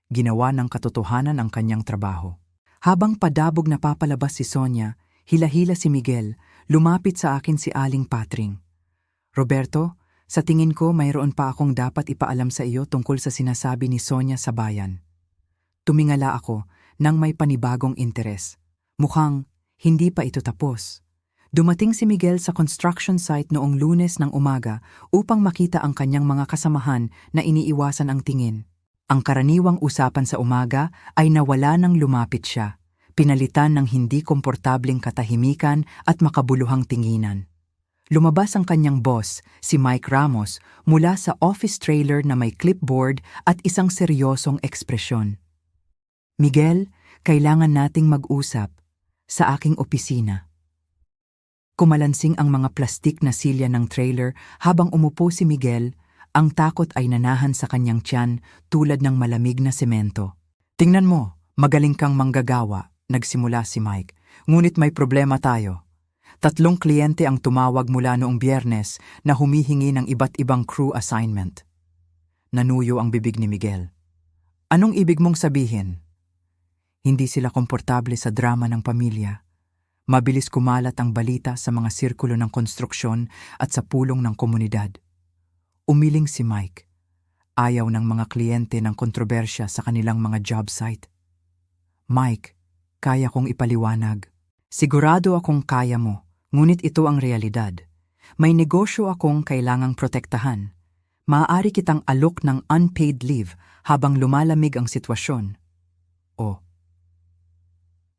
Ginawa ng katotohanan ang kanyang trabaho. Habang padabog na papalabas si Sonia, hila-hila si Miguel, lumapit sa akin si Aling Patring. Roberto, sa tingin ko mayroon pa akong dapat ipaalam sa iyo tungkol sa sinasabi ni Sonia sa bayan. Tumingala ako nang may panibagong interes. Mukhang hindi pa ito tapos. Dumating si Miguel sa construction site noong Lunes ng umaga upang makita ang kanyang mga kasamahan na iniiwasan ang tingin. Ang karaniwang usapan sa umaga ay nawala nang lumapit siya, pinalitan ng hindi komportabling katahimikan at makabuluhang tinginan. Lumabas ang kanyang boss, si Mike Ramos, mula sa office trailer na may clipboard at isang seryosong ekspresyon. Miguel, kailangan nating mag-usap sa aking opisina. Kumalansing ang mga plastik na silya ng trailer habang umupo si Miguel, ang takot ay nanahan sa kanyang tiyan tulad ng malamig na semento. Tingnan mo, magaling kang manggagawa, nagsimula si Mike. Ngunit may problema tayo. 3 kliyente ang tumawag mula noong Biyernes na humihingi ng iba't ibang crew assignment. Nanuyo ang bibig ni Miguel. Anong ibig mong sabihin? Hindi sila komportable sa drama ng pamilya. Mabilis kumalat ang balita sa mga sirkulo ng konstruksyon at sa pulong ng komunidad. Umiling si Mike. Ayaw ng mga kliyente ng kontrobersya sa kanilang mga job site. Mike, kaya kong ipaliwanag. Sigurado akong kaya mo, ngunit ito ang realidad. May negosyo akong kailangang protektahan. Maaari kitang alok ng unpaid leave habang lumalamig ang sitwasyon. O,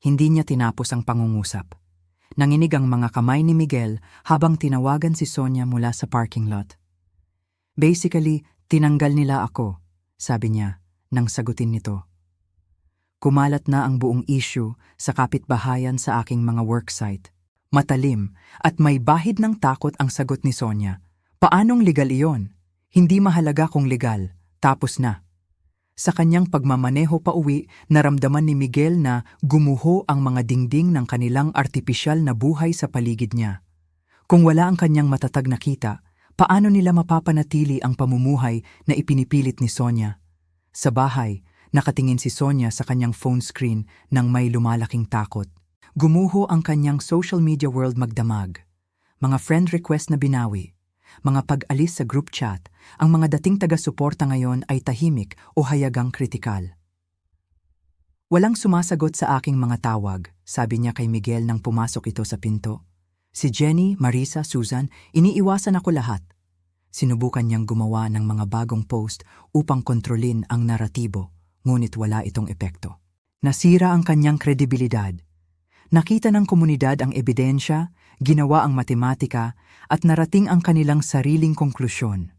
hindi niya tinapos ang pangungusap. Nanginig ang mga kamay ni Miguel habang tinawagan si Sonia mula sa parking lot. Basically, tinanggal nila ako, sabi niya, nang sagutin nito. Kumalat na ang buong issue sa kapitbahayan sa aking mga worksite. Matalim at may bahid ng takot ang sagot ni Sonia. Paanong legal iyon? Hindi mahalaga kung legal, tapos na. Sa kanyang pagmamaneho pa uwi, naramdaman ni Miguel na gumuho ang mga dingding ng kanilang artipisyal na buhay sa paligid niya. Kung wala ang kanyang matatag na kita, paano nila mapapanatili ang pamumuhay na ipinipilit ni Sonia? Sa bahay, nakatingin si Sonia sa kanyang phone screen nang may lumalaking takot. Gumuho ang kanyang social media world magdamag. Mga friend request na binawi. Mga pag-alis sa group chat, ang mga dating taga-suporta ngayon ay tahimik o hayagang kritikal. Walang sumasagot sa aking mga tawag, sabi niya kay Miguel nang pumasok ito sa pinto. Si Jenny, Marisa, Susan, iniiwasan ako lahat. Sinubukan niyang gumawa ng mga bagong post upang kontrolin ang naratibo, ngunit wala itong epekto. Nasira ang kanyang kredibilidad. Nakita ng komunidad ang ebidensya, ginawa ang matematika, at narating ang kanilang sariling konklusyon.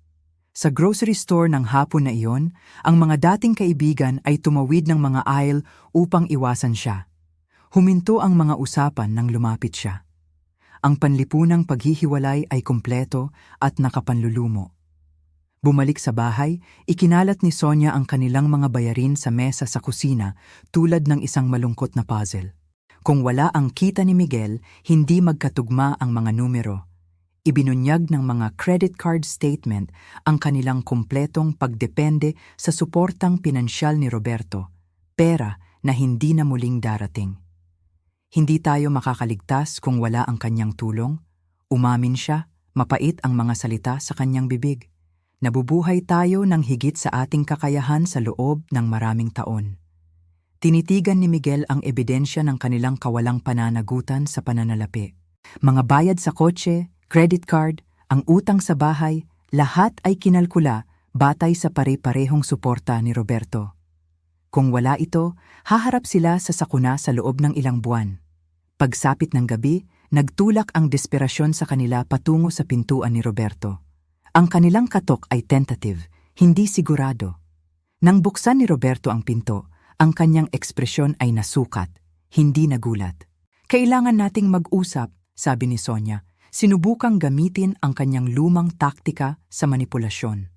Sa grocery store ng hapon na iyon, ang mga dating kaibigan ay tumawid ng mga aisle upang iwasan siya. Huminto ang mga usapan nang lumapit siya. Ang panlipunang paghihiwalay ay kumpleto at nakapanlulumo. Bumalik sa bahay, ikinalat ni Sonia ang kanilang mga bayarin sa mesa sa kusina tulad ng isang malungkot na puzzle. Kung wala ang kita ni Miguel, hindi magkatugma ang mga numero. Ibinunyag ng mga credit card statement ang kanilang kumpletong pagdepende sa suportang pinansyal ni Roberto, pera na hindi na muling darating. Hindi tayo makakaligtas kung wala ang kanyang tulong. Umamin siya, mapait ang mga salita sa kanyang bibig. Nabubuhay tayo ng higit sa ating kakayahan sa loob ng maraming taon. Tinitigan ni Miguel ang ebidensya ng kanilang kawalang pananagutan sa pananalapi. Mga bayad sa kotse, credit card, ang utang sa bahay, lahat ay kinalkula batay sa pare-parehong suporta ni Roberto. Kung wala ito, haharap sila sa sakuna sa loob ng ilang buwan. Pagsapit ng gabi, nagtulak ang desperasyon sa kanila patungo sa pintuan ni Roberto. Ang kanilang katok ay tentative, hindi sigurado. Nang buksan ni Roberto ang pinto, ang kanyang ekspresyon ay nasukat, hindi nagulat. Kailangan nating mag-usap, sabi ni Sonia. Sinubukang gamitin ang kanyang lumang taktika sa manipulasyon.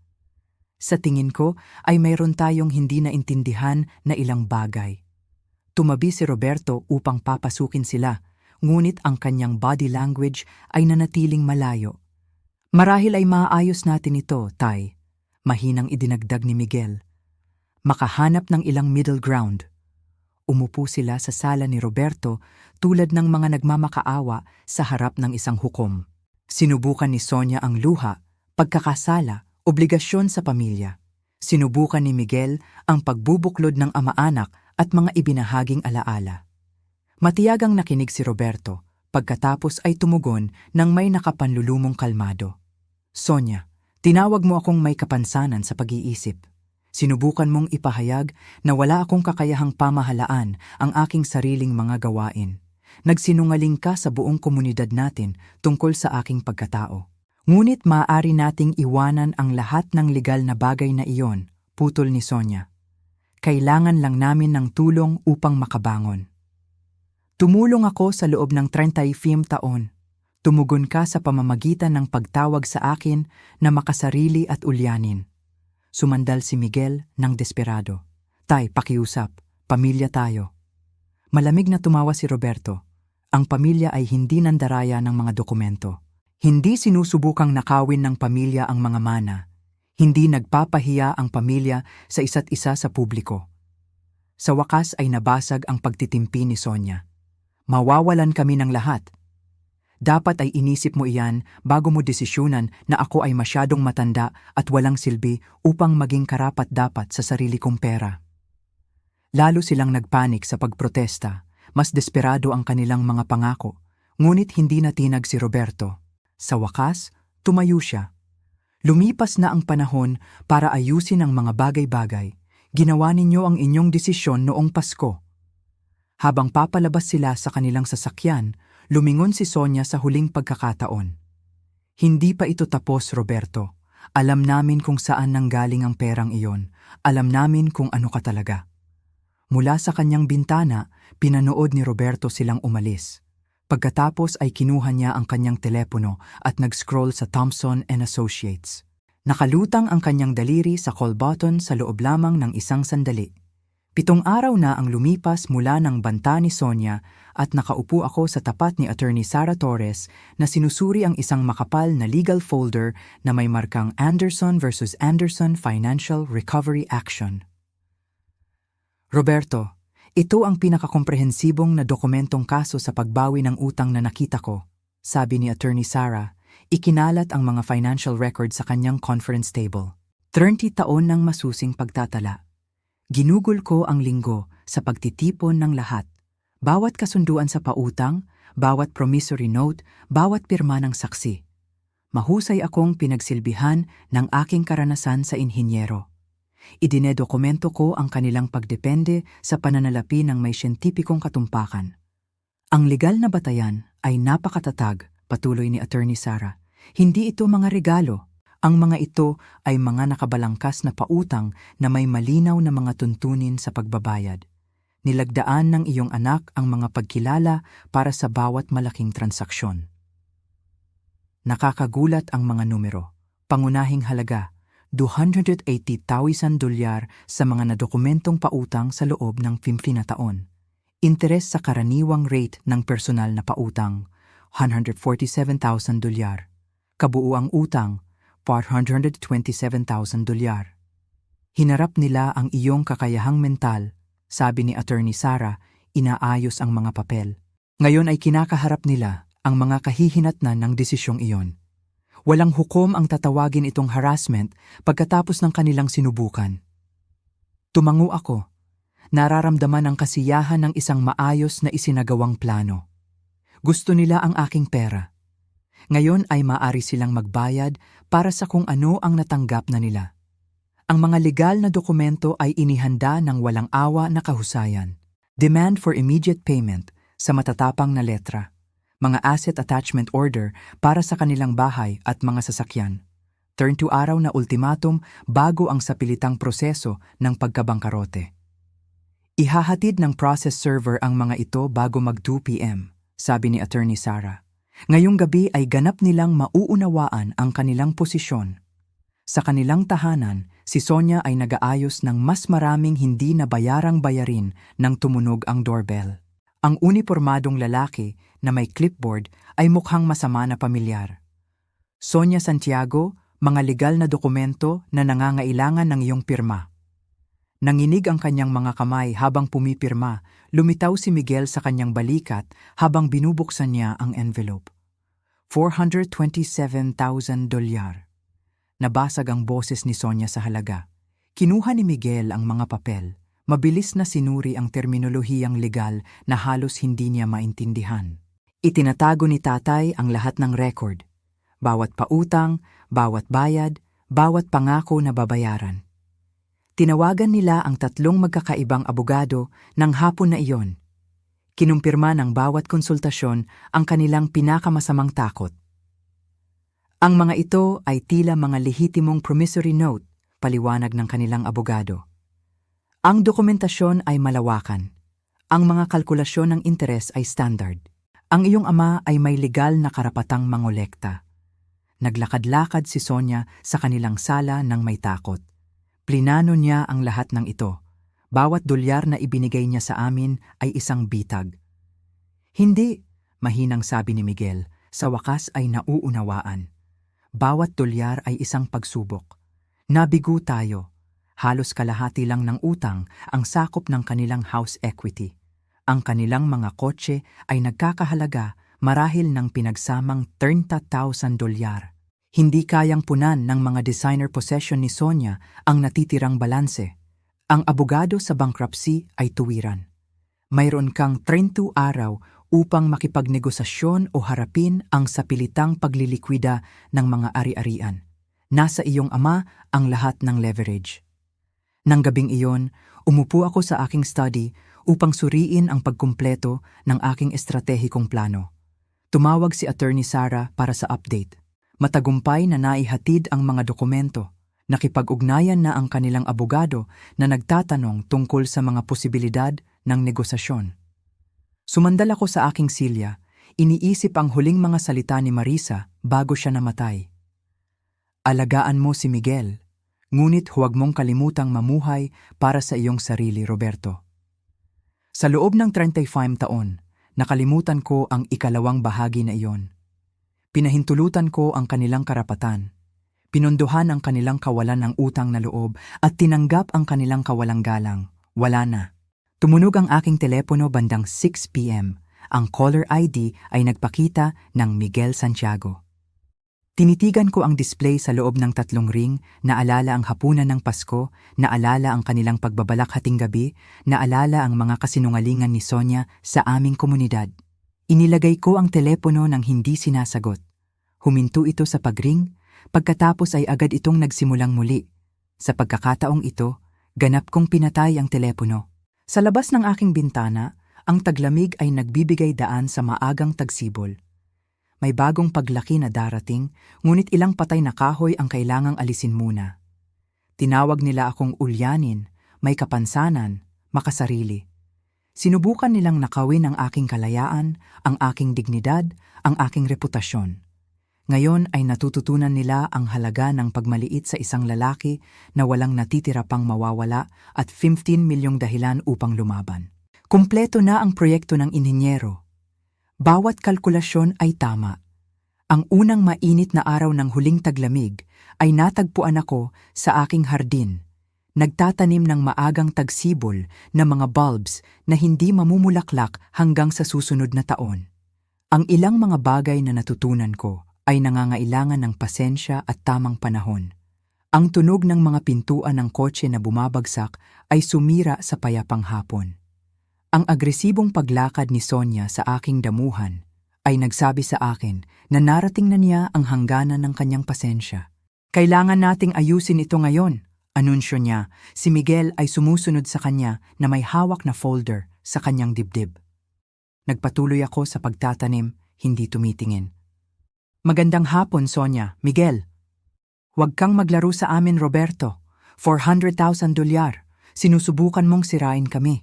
Sa tingin ko ay mayroon tayong hindi naintindihan na ilang bagay. Tumabi si Roberto upang papasukin sila, ngunit ang kanyang body language ay nanatiling malayo. Marahil ay maayos natin ito, Tay, mahinang idinagdag ni Miguel. Makahanap ng ilang middle ground. Umupo sila sa sala ni Roberto tulad ng mga nagmamakaawa sa harap ng isang hukom. Sinubukan ni Sonia ang luha, pagkakasala, obligasyon sa pamilya. Sinubukan ni Miguel ang pagbubuklod ng ama-anak at mga ibinahaging alaala. Matiyagang nakinig si Roberto, pagkatapos ay tumugon ng may nakapanlulumong kalmado. Sonia, tinawag mo akong may kapansanan sa pag-iisip. Sinubukan mong ipahayag na wala akong kakayahang pamahalaan ang aking sariling mga gawain. Nagsinungaling ka sa buong komunidad natin tungkol sa aking pagkatao. Ngunit maaari nating iwanan ang lahat ng legal na bagay na iyon, putol ni Sonia. Kailangan lang namin ng tulong upang makabangon. Tumulong ako sa loob ng 35 taon. Tumugon ka sa pamamagitan ng pagtawag sa akin na makasarili at ulyanin. Sumandal si Miguel ng desperado. Tay, pakiusap. Pamilya tayo. Malamig na tumawa si Roberto. Ang pamilya ay hindi nandaraya ng mga dokumento. Hindi sinusubukang nakawin ng pamilya ang mga mana. Hindi nagpapahiya ang pamilya sa isa't isa sa publiko. Sa wakas ay nabasag ang pagtitimpi ni Sonia. Mawawalan kami ng lahat. Dapat ay inisip mo iyan bago mo desisyonan na ako ay masyadong matanda at walang silbi upang maging karapat-dapat sa sarili kong pera. Lalo silang nagpanik sa pagprotesta, mas desperado ang kanilang mga pangako, ngunit hindi natinag si Roberto. Sa wakas, tumayo siya. Lumipas na ang panahon para ayusin ang mga bagay-bagay. Ginawa ninyo ang inyong desisyon noong Pasko. Habang papalabas sila sa kanilang sasakyan, lumingon si Sonia sa huling pagkakataon. Hindi pa ito tapos, Roberto. Alam namin kung saan nanggaling ang perang iyon. Alam namin kung ano ka talaga. Mula sa kanyang bintana, pinanood ni Roberto silang umalis. Pagkatapos ay kinuha niya ang kanyang telepono at nag-scroll sa Thompson & Associates. Nakalutang ang kanyang daliri sa call button sa loob lamang ng isang sandali. 7 araw na ang lumipas mula ng banta ni Sonia at nakaupo ako sa tapat ni Attorney Sara Torres na sinusuri ang isang makapal na legal folder na may markang Anderson versus Anderson Financial Recovery Action. Roberto, ito ang pinakakomprehensibong na dokumentong kaso sa pagbawi ng utang na nakita ko, sabi ni Attorney Sara, ikinalat ang mga financial records sa kanyang conference table. 30 taon ng masusing pagtatala. Ginugol ko ang linggo sa pagtitipon ng lahat. Bawat kasunduan sa pautang, bawat promissory note, bawat pirma ng saksi. Mahusay akong pinagsilbihan ng aking karanasan sa inhinyero. Idinedokumento ko ang kanilang pagdepende sa pananalapi ng may siyentipikong katumpakan. Ang legal na batayan ay napakatatag, patuloy ni Attorney Sara. Hindi ito mga regalo. Ang mga ito ay mga nakabalangkas na pautang na may malinaw na mga tuntunin sa pagbabayad. Nilagdaan ng iyong anak ang mga pagkilala para sa bawat malaking transaksyon. Nakakagulat ang mga numero. Pangunahing halaga, $280,000 sa mga nadokumentong pautang sa loob ng 15 na taon. Interes sa karaniwang rate ng personal na pautang, $147,000. Kabuuang utang, $427,000. Hinarap nila ang iyong kakayahang mental, sabi ni Attorney Sara, inaayos ang mga papel. Ngayon ay kinakaharap nila ang mga kahihinatnan ng desisyong iyon. Walang hukom ang tatawagin itong harassment pagkatapos ng kanilang sinubukan. Tumango ako. Nararamdaman ang kasiyahan ng isang maayos na isinagawang plano. Gusto nila ang aking pera. Ngayon ay maaari silang magbayad para sa kung ano ang natanggap na nila. Ang mga legal na dokumento ay inihanda ng walang awa na kahusayan. Demand for immediate payment sa matatapang na letra. Mga asset attachment order para sa kanilang bahay at mga sasakyan. Turn to araw na ultimatum bago ang sapilitang proseso ng pagkabangkarote. Ihahatid ng process server ang mga ito bago mag-2 p.m., sabi ni Attorney Sara. Ngayong gabi ay ganap nilang mauunawaan ang kanilang posisyon. Sa kanilang tahanan, si Sonia ay nag-aayos ng mas maraming hindi na bayarang bayarin nang tumunog ang doorbell. Ang unipormadong lalaki na may clipboard ay mukhang masama na pamilyar. Sonia Santiago, mga legal na dokumento na nangangailangan ng iyong pirma. Nanginig ang kanyang mga kamay habang pumipirma, lumitaw si Miguel sa kanyang balikat habang binubuksan niya ang envelope. $427,000. Nabasag ang boses ni Sonia sa halaga. Kinuha ni Miguel ang mga papel. Mabilis na sinuri ang terminolohiyang legal na halos hindi niya maintindihan. Itinatago ni tatay ang lahat ng record. Bawat pautang, bawat bayad, bawat pangako na babayaran. Tinawagan nila ang 3 magkakaibang abogado ng hapon na iyon. Kinumpirma ng bawat konsultasyon ang kanilang pinakamasamang takot. Ang mga ito ay tila mga lehitimong promissory note, paliwanag ng kanilang abogado. Ang dokumentasyon ay malawakan. Ang mga kalkulasyon ng interes ay standard. Ang iyong ama ay may legal na karapatang mangolekta. Naglakad-lakad si Sonia sa kanilang sala nang may takot. Plinano niya ang lahat ng ito. Bawat dolyar na ibinigay niya sa amin ay isang bitag. Hindi, mahinang sabi ni Miguel, sa wakas ay nauunawaan. Bawat dolyar ay isang pagsubok. Nabigo tayo. Halos kalahati lang ng utang ang sakop ng kanilang house equity. Ang kanilang mga kotse ay nagkakahalaga marahil ng pinagsamang $30,000. Hindi kayang punan ng mga designer possession ni Sonia ang natitirang balanse. Ang abogado sa bankruptcy ay tuwiran. Mayroon kang 30 araw upang makipagnegosasyon o harapin ang sapilitang paglilikwida ng mga ari-arian. Nasa iyong ama ang lahat ng leverage. Nang gabing iyon, umupo ako sa aking study upang suriin ang pagkumpleto ng aking estratehikong plano. Tumawag si Attorney Sara para sa update. Matagumpay na naihatid ang mga dokumento. Nakipag-ugnayan na ang kanilang abogado na nagtatanong tungkol sa mga posibilidad ng negosasyon. Sumandal ako sa aking silya, iniisip ang huling mga salita ni Marisa bago siya namatay. Alagaan mo si Miguel. Ngunit huwag mong kalimutang mamuhay para sa iyong sarili, Roberto. Sa loob ng 35 taon, nakalimutan ko ang ikalawang bahagi na iyon. Pinahintulutan ko ang kanilang karapatan. Pinondohan ang kanilang kawalan ng utang na loob at tinanggap ang kanilang kawalang galang. Wala na. Tumunog ang aking telepono bandang 6 p.m. Ang caller ID ay nagpakita ng Miguel Santiago. Tinitigan ko ang display sa loob ng 3 ring, naalala ang hapunan ng Pasko, naalala ang kanilang pagbabalak hating gabi, naalala ang mga kasinungalingan ni Sonia sa aming komunidad. Inilagay ko ang telepono nang hindi sinasagot. Huminto ito sa pagring, pagkatapos ay agad itong nagsimulang muli. Sa pagkakataong ito, ganap kong pinatay ang telepono. Sa labas ng aking bintana, ang taglamig ay nagbibigay daan sa maagang tagsibol. May bagong paglaki na darating, ngunit ilang patay na kahoy ang kailangang alisin muna. Tinawag nila akong ulyanin, may kapansanan, makasarili. Sinubukan nilang nakawin ang aking kalayaan, ang aking dignidad, ang aking reputasyon. Ngayon ay natututunan nila ang halaga ng pagmaliit sa isang lalaki na walang natitira pang mawawala at 15 milyong dahilan upang lumaban. Kumpleto na ang proyekto ng inhinyero. Bawat kalkulasyon ay tama. Ang unang mainit na araw ng huling taglamig ay natagpuan ako sa aking hardin. Nagtatanim ng maagang tagsibol na mga bulbs na hindi mamumulaklak hanggang sa susunod na taon. Ang ilang mga bagay na natutunan ko ay nangangailangan ng pasensya at tamang panahon. Ang tunog ng mga pintuan ng kotse na bumabagsak ay sumira sa payapang hapon. Ang agresibong paglakad ni Sonia sa aking damuhan ay nagsabi sa akin na narating na niya ang hangganan ng kanyang pasensya. Kailangan nating ayusin ito ngayon, anunsyo niya. Si Miguel ay sumusunod sa kanya na may hawak na folder sa kanyang dibdib. Nagpatuloy ako sa pagtatanim, hindi tumitingin. Magandang hapon, Sonia. Miguel. Huwag kang maglaro sa amin, Roberto. $400,000. Sinusubukan mong sirain kami.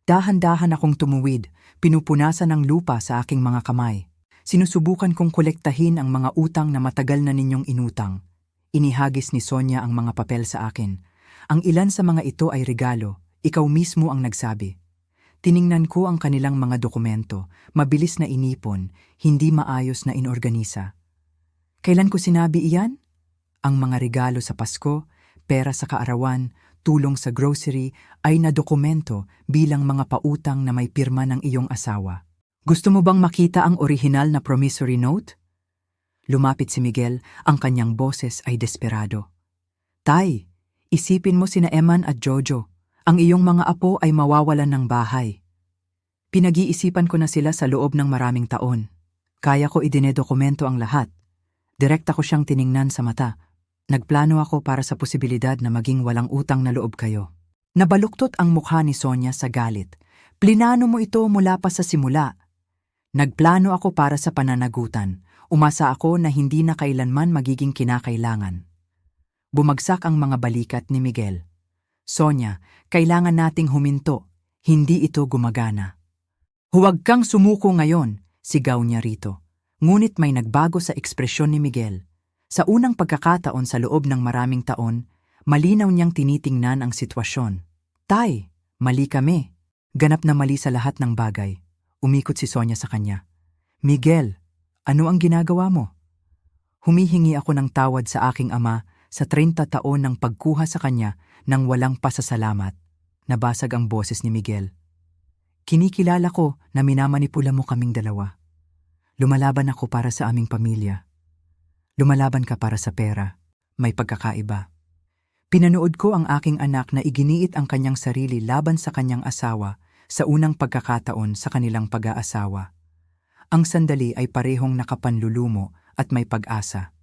Dahan-dahan akong tumuwid, pinupunasan ng lupa sa aking mga kamay. Sinusubukan kong kolektahin ang mga utang na matagal na ninyong inutang. Inihagis ni Sonia ang mga papel sa akin. Ang ilan sa mga ito ay regalo, ikaw mismo ang nagsabi. Tiningnan ko ang kanilang mga dokumento, mabilis na inipon, hindi maayos na inorganisa. Kailan ko sinabi iyan? Ang mga regalo sa Pasko, pera sa kaarawan, tulong sa grocery ay nadokumento bilang mga pautang na may pirma ng iyong asawa. Gusto mo bang makita ang orihinal na promissory note? Lumapit si Miguel, ang kanyang boses ay desperado. Tay, isipin mo sina Eman at Jojo. Ang iyong mga apo ay mawawalan ng bahay. Pinag-iisipan ko na sila sa loob ng maraming taon. Kaya ko idinedokumento ang lahat. Direkta ko siyang tiningnan sa mata. Nagplano ako para sa posibilidad na maging walang utang na loob kayo. Nabaluktot ang mukha ni Sonia sa galit. Plinano mo ito mula pa sa simula. Nagplano ako para sa pananagutan. Umasa ako na hindi na kailanman magiging kinakailangan. Bumagsak ang mga balikat ni Miguel. Sonia, kailangan nating huminto. Hindi ito gumagana. Huwag kang sumuko ngayon, sigaw niya rito. Ngunit may nagbago sa ekspresyon ni Miguel. Sa unang pagkakataon sa loob ng maraming taon, malinaw niyang tinitingnan ang sitwasyon. Tay, mali kami. Ganap na mali sa lahat ng bagay. Umikot si Sonia sa kanya. Miguel, ano ang ginagawa mo? Humihingi ako ng tawad sa aking ama sa 30 taon ng pagkuha sa kanya nang walang pasasalamat. Nabasag ang boses ni Miguel. Kinikilala ko na minamanipula mo kaming dalawa. Lumalaban ako para sa aming pamilya. Lumalaban ka para sa pera. May pagkakaiba. Pinanood ko ang aking anak na iginiit ang kanyang sarili laban sa kanyang asawa sa unang pagkakataon sa kanilang pag-aasawa. Ang sandali ay parehong nakapanlulumo at may pag-asa.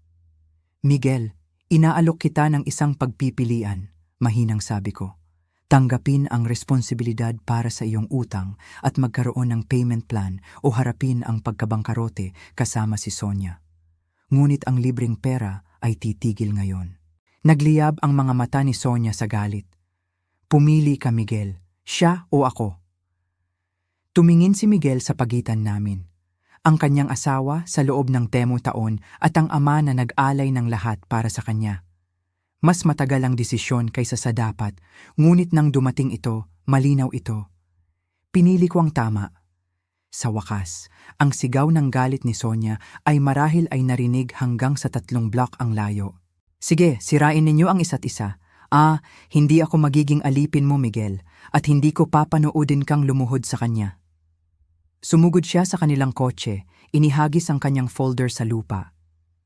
Miguel, inaalok kita ng isang pagpipilian, mahinang sabi ko. Tanggapin ang responsibilidad para sa iyong utang at magkaroon ng payment plan o harapin ang pagkabangkarote kasama si Sonia. Ngunit ang libreng pera ay titigil ngayon. Nagliyab ang mga mata ni Sonia sa galit. Pumili ka, Miguel. Siya o ako? Tumingin si Miguel sa pagitan namin. Ang kanyang asawa sa loob ng 10 taon at ang ama na nag-alay ng lahat para sa kanya. Mas matagal ang desisyon kaysa sa dapat, ngunit nang dumating ito, malinaw ito. Pinili ko ang tama. Sa wakas, ang sigaw ng galit ni Sonia ay marahil ay narinig hanggang sa 3 block ang layo. Sige, sirain ninyo ang isa't isa. Hindi ako magiging alipin mo, Miguel, at hindi ko papanoodin kang lumuhod sa kanya. Sumugod siya sa kanilang kotse, inihagis ang kanyang folder sa lupa.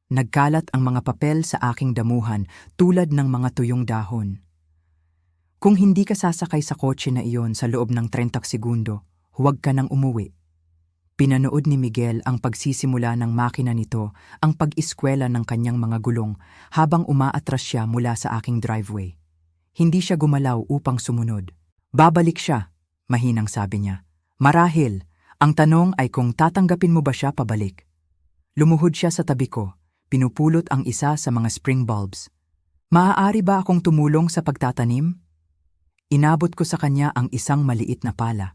Nagkalat ang mga papel sa aking damuhan tulad ng mga tuyong dahon. Kung hindi ka sasakay sa kotse na iyon sa loob ng 30 segundo, huwag ka nang umuwi. Pinanood ni Miguel ang pagsisimula ng makina nito, ang pag-eskwela ng kanyang mga gulong habang umaatras siya mula sa aking driveway. Hindi siya gumalaw upang sumunod. Babalik siya, mahinang sabi niya. Marahil, ang tanong ay kung tatanggapin mo ba siya pabalik. Lumuhod siya sa tabi ko. Pinupulot ang isa sa mga spring bulbs. Maaari ba akong tumulong sa pagtatanim? Inabot ko sa kanya ang isang maliit na pala.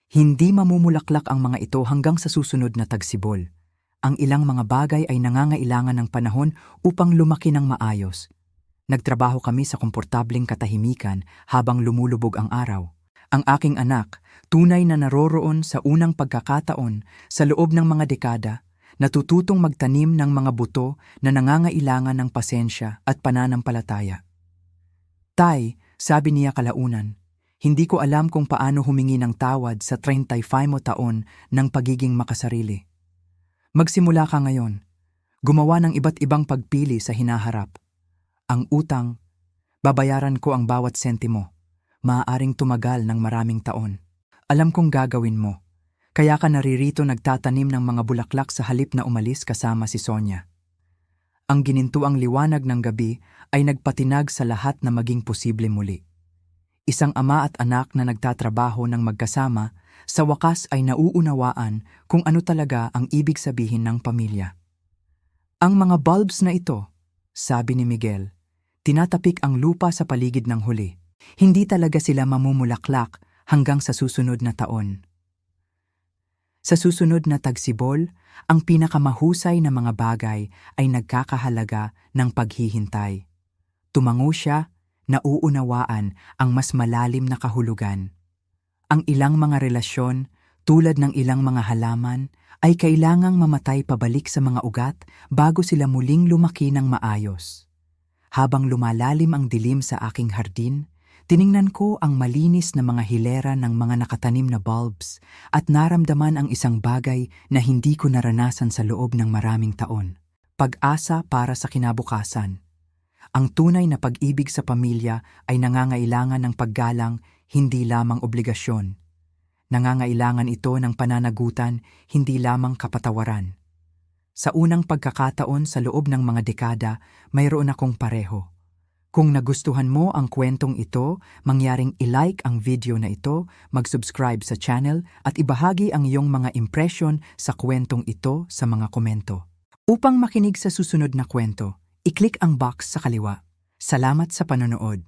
Hindi mamumulaklak ang mga ito hanggang sa susunod na tagsibol. Ang ilang mga bagay ay nangangailangan ng panahon upang lumaki ng maayos. Nagtrabaho kami sa komportabling katahimikan habang lumulubog ang araw. Ang aking anak, tunay na naroroon sa unang pagkakataon sa loob ng mga dekada, natututong magtanim ng mga buto na nangangailangan ng pasensya at pananampalataya. Tay, sabi niya kalaunan, hindi ko alam kung paano humingi ng tawad sa 35 mo taon ng pagiging makasarili. Magsimula ka ngayon. Gumawa ng iba't ibang pagpili sa hinaharap. Ang utang, babayaran ko ang bawat sentimo. Maaaring tumagal ng maraming taon. Alam kong gagawin mo. Kaya ka naririto nagtatanim ng mga bulaklak sa halip na umalis kasama si Sonia. Ang ginintuang liwanag ng gabi ay nagpatinag sa lahat na maging posible muli. Isang ama at anak na nagtatrabaho ng magkasama, sa wakas ay nauunawaan kung ano talaga ang ibig sabihin ng pamilya. Ang mga bulbs na ito, sabi ni Miguel, tinatapik ang lupa sa paligid ng huli. Hindi talaga sila mamumulaklak hanggang sa susunod na taon. Sa susunod na tagsibol, ang pinakamahusay na mga bagay ay nagkakahalaga ng paghihintay. Tumango siya, nauunawaan ang mas malalim na kahulugan. Ang ilang mga relasyon, tulad ng ilang mga halaman, ay kailangang mamatay pabalik sa mga ugat bago sila muling lumaki ng maayos. Habang lumalalim ang dilim sa aking hardin, tiningnan ko ang malinis na mga hilera ng mga nakatanim na bulbs at naramdaman ang isang bagay na hindi ko naranasan sa loob ng maraming taon. Pag-asa para sa kinabukasan. Ang tunay na pag-ibig sa pamilya ay nangangailangan ng paggalang, hindi lamang obligasyon. Nangangailangan ito ng pananagutan, hindi lamang kapatawaran. Sa unang pagkakataon sa loob ng mga dekada, mayroon akong pareho. Kung nagustuhan mo ang kwentong ito, mangyaring i-like ang video na ito, mag-subscribe sa channel at ibahagi ang iyong mga impression sa kwentong ito sa mga komento. Upang makinig sa susunod na kwento, i-click ang box sa kaliwa. Salamat sa panonood.